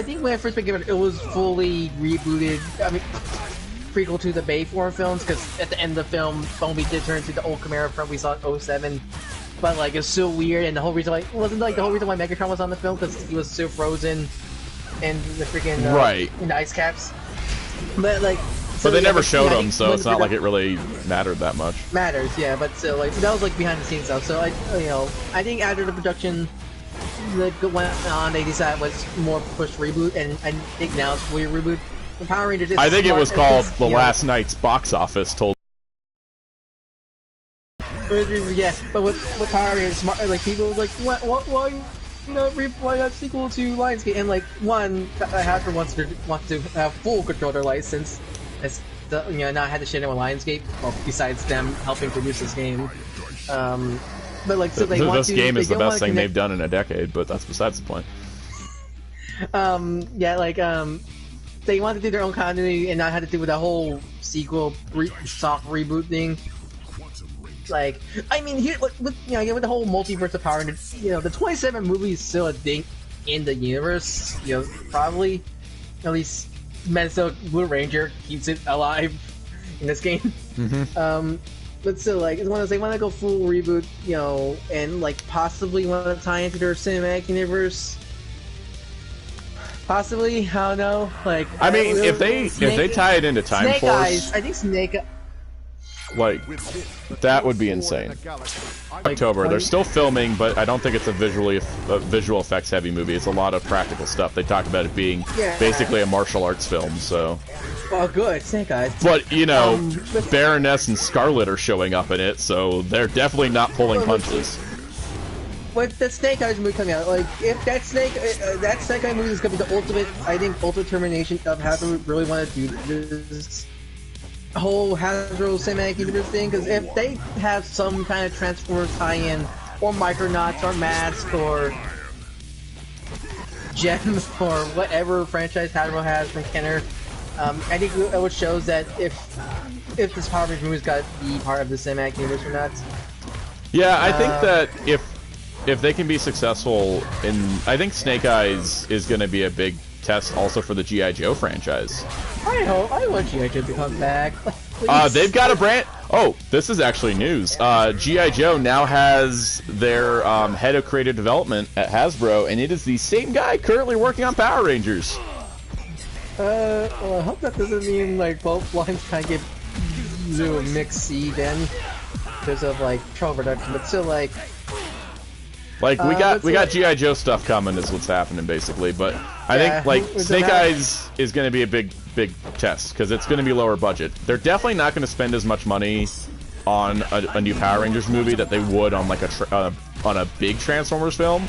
think when I first began it was fully rebooted. I mean, prequel to the Bay Forum films, because at the end of the film, Bumblebee did turn into the old Chimera from we saw in 07. But like, it's so weird, and the whole reason why wasn't like the whole reason why Megatron was on the film, because he was so frozen and the freaking in the ice caps. But like, but they never showed him, so it's not like it really mattered that much. Matters, yeah, but still, like, that was like behind the scenes stuff. So I think after the production that went on, they decided was more push reboot, and I think now it's fully reboot. The Power Rangers. I think it was called the last night's box office told. Yeah, but with Power Rangers, like people were like, why not sequel to Lionsgate? And like Hasbro wants to have full control of their license. It's not had to share them with Lionsgate. Well, besides them helping produce this game. But like, so they want this game is the best thing they've done in a decade, but that's besides the point. Yeah, like, they want to do their own continuity and not have to do with the whole sequel soft reboot thing. Like, I mean, here with the whole multiverse of Power Rangers, the 27 movie is still a thing in the universe. Probably at least Blue Ranger keeps it alive in this game. Mm-hmm. But still, like, it's one of those, they want to go full reboot, and like possibly want to tie into their cinematic universe. Possibly, I don't know. Like, I mean, if they tie it into Time Force, Eyes, I think Snake. Like, that would be insane. October. They're still filming, but I don't think it's a visual effects heavy movie. It's a lot of practical stuff. They talk about it being basically a martial arts film, so. Oh, good. Snake Eyes. But, Baroness and Scarlet are showing up in it, so they're definitely not pulling punches. With the Snake Eyes movie coming out, like, if that Snake Eyes movie is going to be the ultimate termination of how they really want to do this whole Hasbro cinematic universe thing, because if they have some kind of Transformers tie-in, or Micronauts, or Mask, or Gem, or whatever franchise Hasbro has from Kenner, I think it shows that if this Power Rangers movie's got to be part of the cinematic universe or not. Yeah, I think that if they can be successful I think Snake Eyes is going to be a big test also for the G.I. Joe franchise. I want G.I. Joe to come back. They've got a brand. Oh, this is actually news. G.I. Joe now has their head of creative development at Hasbro, and it is the same guy currently working on Power Rangers. Well, I hope that doesn't mean like both lines kind of get to a mixed seed then, because of like trouble production. But still, like, Like we got GI Joe stuff coming is what's happening basically, but I think like Snake Eyes is going to be a big test because it's going to be lower budget. They're definitely not going to spend as much money on a new Power Rangers movie that they would on like on a big Transformers film,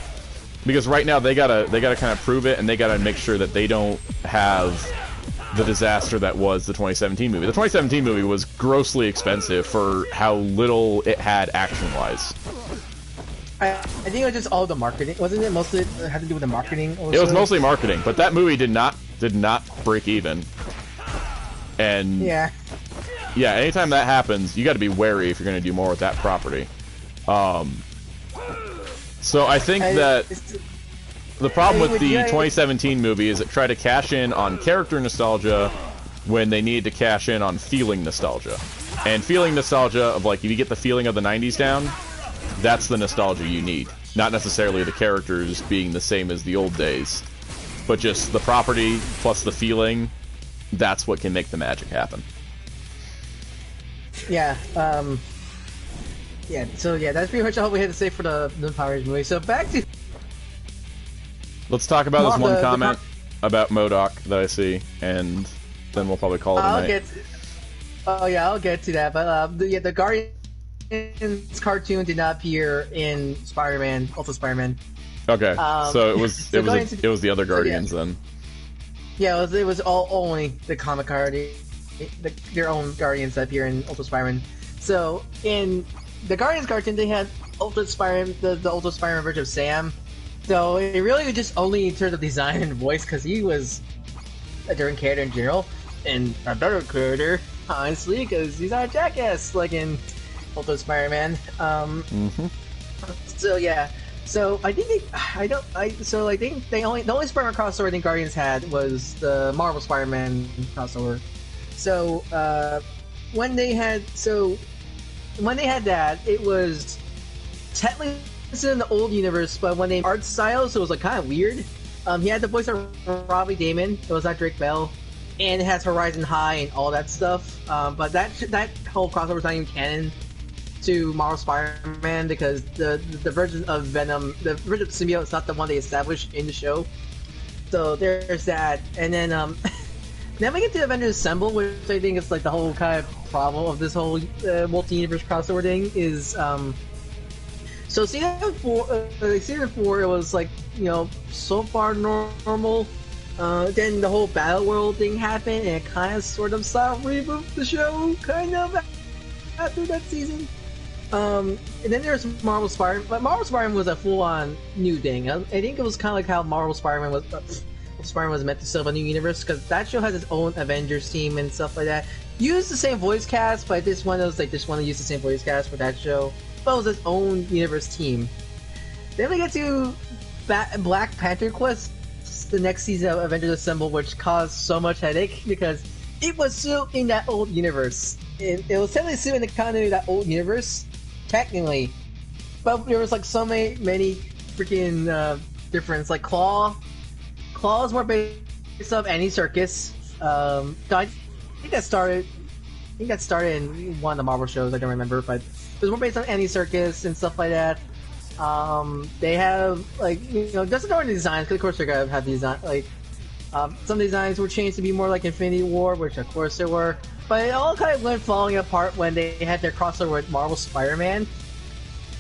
because right now they gotta kind of prove it, and they gotta make sure that they don't have the disaster that was the 2017 movie. The 2017 movie was grossly expensive for how little it had action-wise. I think it was just all the marketing. Wasn't it mostly it had to do with the marketing? Also? It was mostly marketing, but that movie did not break even. And yeah, anytime that happens, you got to be wary if you're going to do more with that property. So I think that the problem with the 2017 movie is it tried to cash in on character nostalgia when they needed to cash in on feeling nostalgia. And feeling nostalgia of like, if you get the feeling of the 90s down, that's the nostalgia you need. Not necessarily the characters being the same as the old days, but just the property plus the feeling. That's what can make the magic happen. Yeah, so that's pretty much all we had to say for the Power Rangers movie. So back to... Let's talk about this one comment about MODOK that I see, and then we'll probably call it a night. I'll get to that, but the Guardians cartoon did not appear in Spider-Man, Ultimate Spider-Man. Okay, so it was the other Guardians then. Yeah, it was only the comic their own Guardians that appear in Ultimate Spider-Man. So in the Guardians cartoon, they had Ultimate Spider-Man, the Ultimate Spider-Man version of Sam. So it really was just only in terms of design and voice, because he was a different character in general, and a better character, honestly, because he's not a jackass like in Ultimate Spider-Man. So yeah. So I think the only Spider-Man crossover I think Guardians had was the Marvel Spider-Man crossover. So when they had that, it was technically in the old universe, but when they art style, so it was like kind of weird. He had the voice of Robbie Damon. It was not Drake Bell, and it has Horizon High and all that stuff. But that whole crossover is not even canon to Marvel Spider-Man, because the version of Venom, the version of Symbiote, is not the one they established in the show. So there's that, and then then we get to Avengers Assemble, which I think is like the whole kind of problem of this whole multi-universe crossover thing. Is so season 4, it was like, you know, so far normal. Then the whole Battle World thing happened, and it kind of sort of reboot the show, kind of after that season. And then there's Marvel Spider-Man, but Marvel Spider-Man was a full-on new thing. I think it was kind of like how Marvel Spider-Man was meant to serve a new universe, because that show has its own Avengers team and stuff like that. Used the same voice cast, but this one was like, just want to use the same voice cast for that show. But it was its own universe team. Then we get to Black Panther Quest, the next season of Avengers Assemble, which caused so much headache because it was still in that old universe. It was technically still in the continuity of that old universe, technically, but there was like so many freaking difference. Like Claw's more based off Annie Serkis. I think that started in one of the Marvel shows. I don't remember, but it was more based on Annie Serkis and stuff like that. They have, like, you know, doesn't know any designs, because of course they're gonna have design, like, some designs were changed to be more like Infinity War, which of course they were, but it all kind of went falling apart when they had their crossover with Marvel Spider-Man.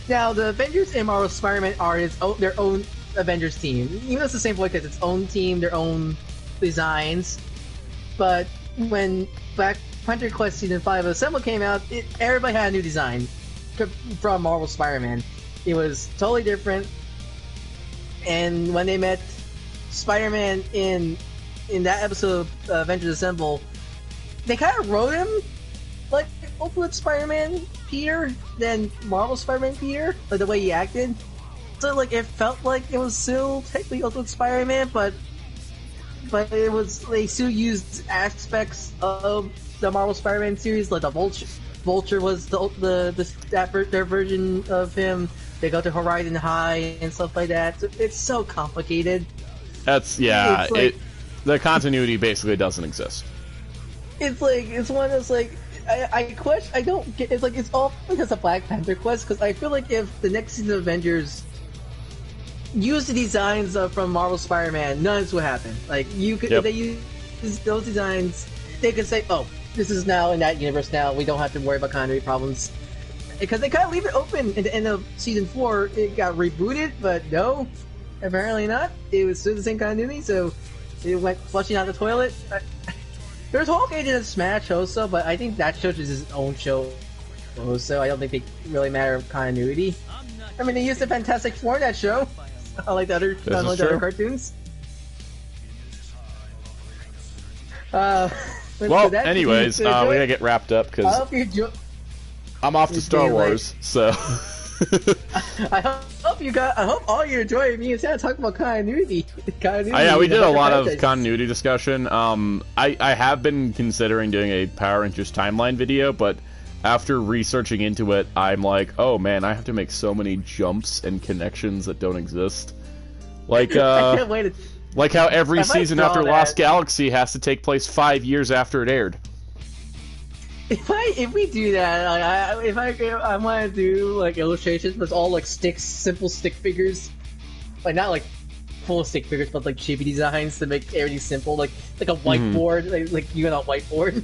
Now, the Avengers and Marvel Spider-Man are their own Avengers team. Even though it's the same voice, it's its own team, their own designs. But when Black Panther Quest Season 5 of Assemble came out, everybody had a new design from Marvel Spider-Man. It was totally different. And when they met Spider-Man in that episode of Avengers Assemble, they kind of wrote him like Ultimate Spider-Man Peter than Marvel Spider-Man Peter, like the way he acted. So like it felt like it was still technically Ultimate Spider-Man, but it was, they still used aspects of the Marvel Spider-Man series, like the Vulture was their version of him. They go to Horizon High and stuff like that. So it's so complicated. That's the continuity basically doesn't exist. It's one that's like I don't get. It's like it's all because of Black Panther Quest, because I feel like if the next season of Avengers use the designs from Marvel Spider-Man, none would happen. Like you could, if they use those designs, they could say, "Oh, this is now in that universe. Now we don't have to worry about continuity problems." Because they kind of leave it open at the end of season 4. It got rebooted, but no, apparently not. It was still the same continuity, so it went flushing out the toilet. There's Hulk Agent of Smash also, but I think that show is his own show. So I don't think they really matter of continuity. I mean, they used the Fantastic Four in that show, unlike the other, other cartoons. Well, anyways, we gotta get wrapped up because I'm off to Star Wars. So I hope all you enjoy me and Sam talking about continuity. Yeah, we did a lot of continuity discussion. I have been considering doing a Power Rangers timeline video, but after researching into it, I'm like, oh man, I have to make so many jumps and connections that don't exist. Like, I can't wait like how every season after Lost Galaxy has to take place 5 years after it aired. If we do that, like, I want to do like illustrations, but it's all like simple stick figures, like not like full stick figures, but like chibi designs to make everything simple, like a whiteboard, like you on a whiteboard.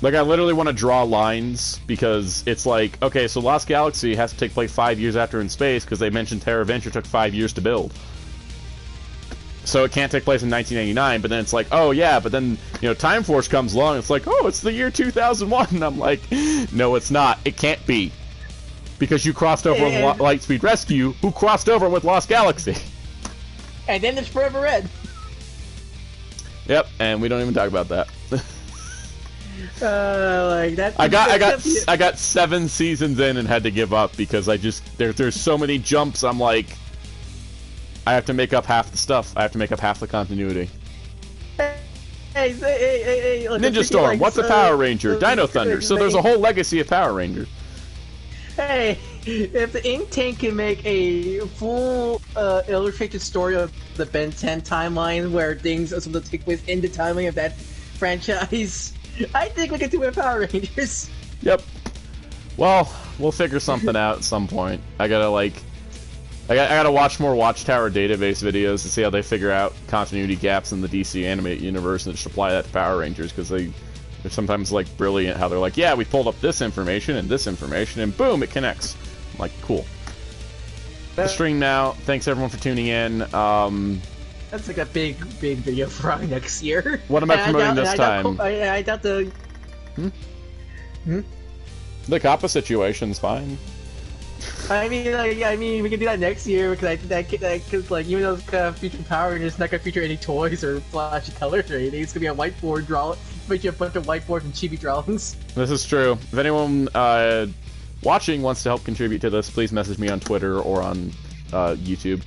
Like, I literally want to draw lines, because it's like, okay, so Lost Galaxy has to take place 5 years after in space, because they mentioned Terra Venture took 5 years to build. So it can't take place in 1989, but then it's like, oh yeah, but then, you know, Time Force comes along, it's like, oh, it's the year 2001, and I'm like, no, it's not. It can't be. Because you crossed over with Lightspeed Rescue, who crossed over with Lost Galaxy. And then there's Forever Red. Yep, and we don't even talk about that. Like that. I got 7 seasons in and had to give up because I just there's so many jumps. I'm like, I have to make up half the stuff. I have to make up half the continuity. Hey, look, Ninja Storm. like, what's a Power Ranger? Dino Thunder. So there's a whole legacy of Power Rangers. Hey, if the Ink Tank can make a full illustrated story of the Ben 10 timeline where things are supposed to take place in the timeline of that franchise, I think we can do it with Power Rangers. Yep. Well, we'll figure something out at some point. I gotta watch more Watchtower database videos to see how they figure out continuity gaps in the DC animated universe and just apply that to Power Rangers, because they're sometimes like brilliant how they're like, yeah, we pulled up this information and boom, it connects. I'm like, cool. The stream now. Thanks everyone for tuning in. That's like a big video for our next year. What am I promoting this time? I doubt the... The Kappa situation's fine. I mean, we can do that next year, because because like, even though it's gonna feature Power Rangers, it's not gonna feature any toys or flashy colors or anything. It's gonna be a whiteboard draw. Feature a bunch of whiteboards and chibi drawings. This is true. If anyone watching wants to help contribute to this, please message me on Twitter or on YouTube.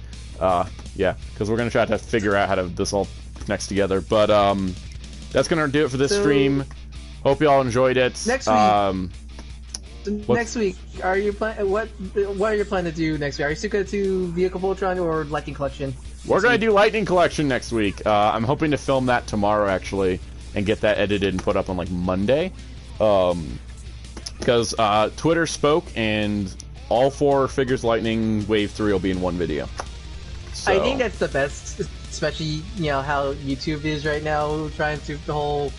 Yeah, because we're gonna try to figure out how this all connects together. But that's gonna do it for this stream. Hope you all enjoyed it. Next week. Next week, what are you planning to do next week? Are you still gonna do Vehicle Voltron or Lightning Collection? We're gonna do Lightning Collection next week. I'm hoping to film that tomorrow actually, and get that edited and put up on like Monday. Because Twitter spoke, and all 4 figures Lightning Wave 3 will be in one video. So. I think that's the best, especially, you know, how YouTube is right now, trying to the whole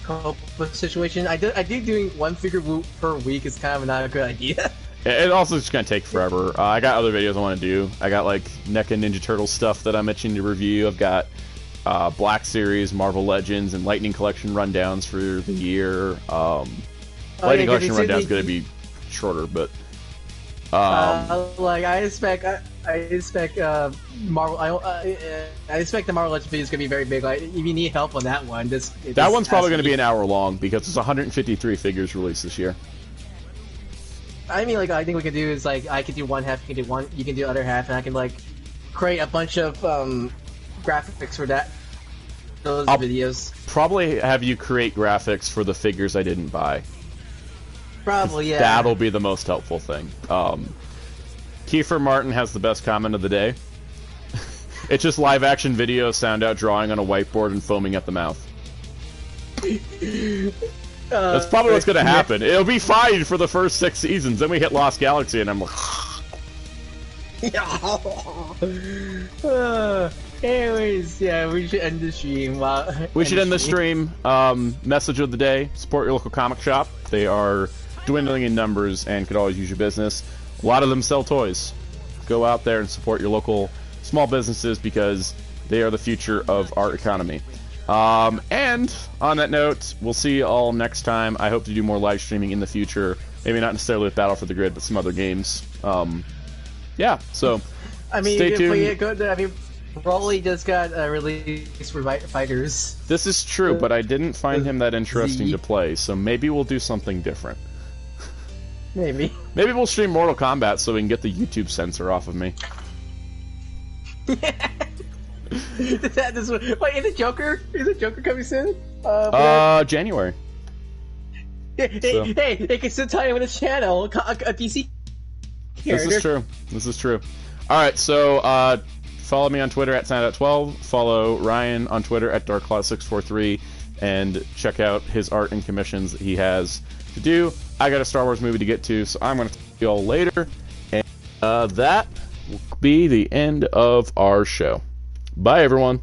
cope with the situation. I think doing one figure per week is kind of not a good idea. It also just gonna take forever. I got other videos I want to do. I got like NECA Ninja Turtle stuff that I'm itching to review. I've got Black Series, Marvel Legends, and Lightning Collection rundowns for the year. Lightning Collection rundown's gonna be shorter, but like I expect Marvel. I expect the Marvel Legends video is gonna be very big. Like, if you need help on that one, that one's probably gonna be an hour long because there's 153 figures released this year. I mean, like, I think we can do is like I can do one half, you can do one, you can do the other half, and I can like create a bunch of graphics for those videos. Probably have you create graphics for the figures I didn't buy. Probably, yeah. That'll be the most helpful thing. Kiefer Martin has the best comment of the day. It's just live action video of Soundout drawing on a whiteboard and foaming at the mouth. That's probably what's going to happen. It'll be fine for the first 6 seasons, then we hit Lost Galaxy, and I'm like... Anyways, yeah, we should end the stream. We should end the stream. Message of the day: support your local comic shop. They are dwindling in numbers and could always use your business. A lot of them sell toys. Go out there and support your local small businesses because they are the future of our economy. And on that note, we'll see you all next time. I hope to do more live streaming in the future. Maybe not necessarily with Battle for the Grid, but some other games. Yeah, so I mean, stay tuned. Broly just got released for fighters. This is true, but I didn't find him that interesting to play, so maybe we'll do something different. Maybe. Maybe we'll stream Mortal Kombat so we can get the YouTube censor off of me. Wait, is the Joker? Is the Joker coming soon? January. Hey, they can still tie in with his channel, a DC character. This is true. Alright, so, follow me on Twitter at Soundout12, follow Ryan on Twitter at DarkCloud643, and check out his art and commissions that he has to do. I got a Star Wars movie to get to, so I'm going to see you all later, and that will be the end of our show. Bye, everyone.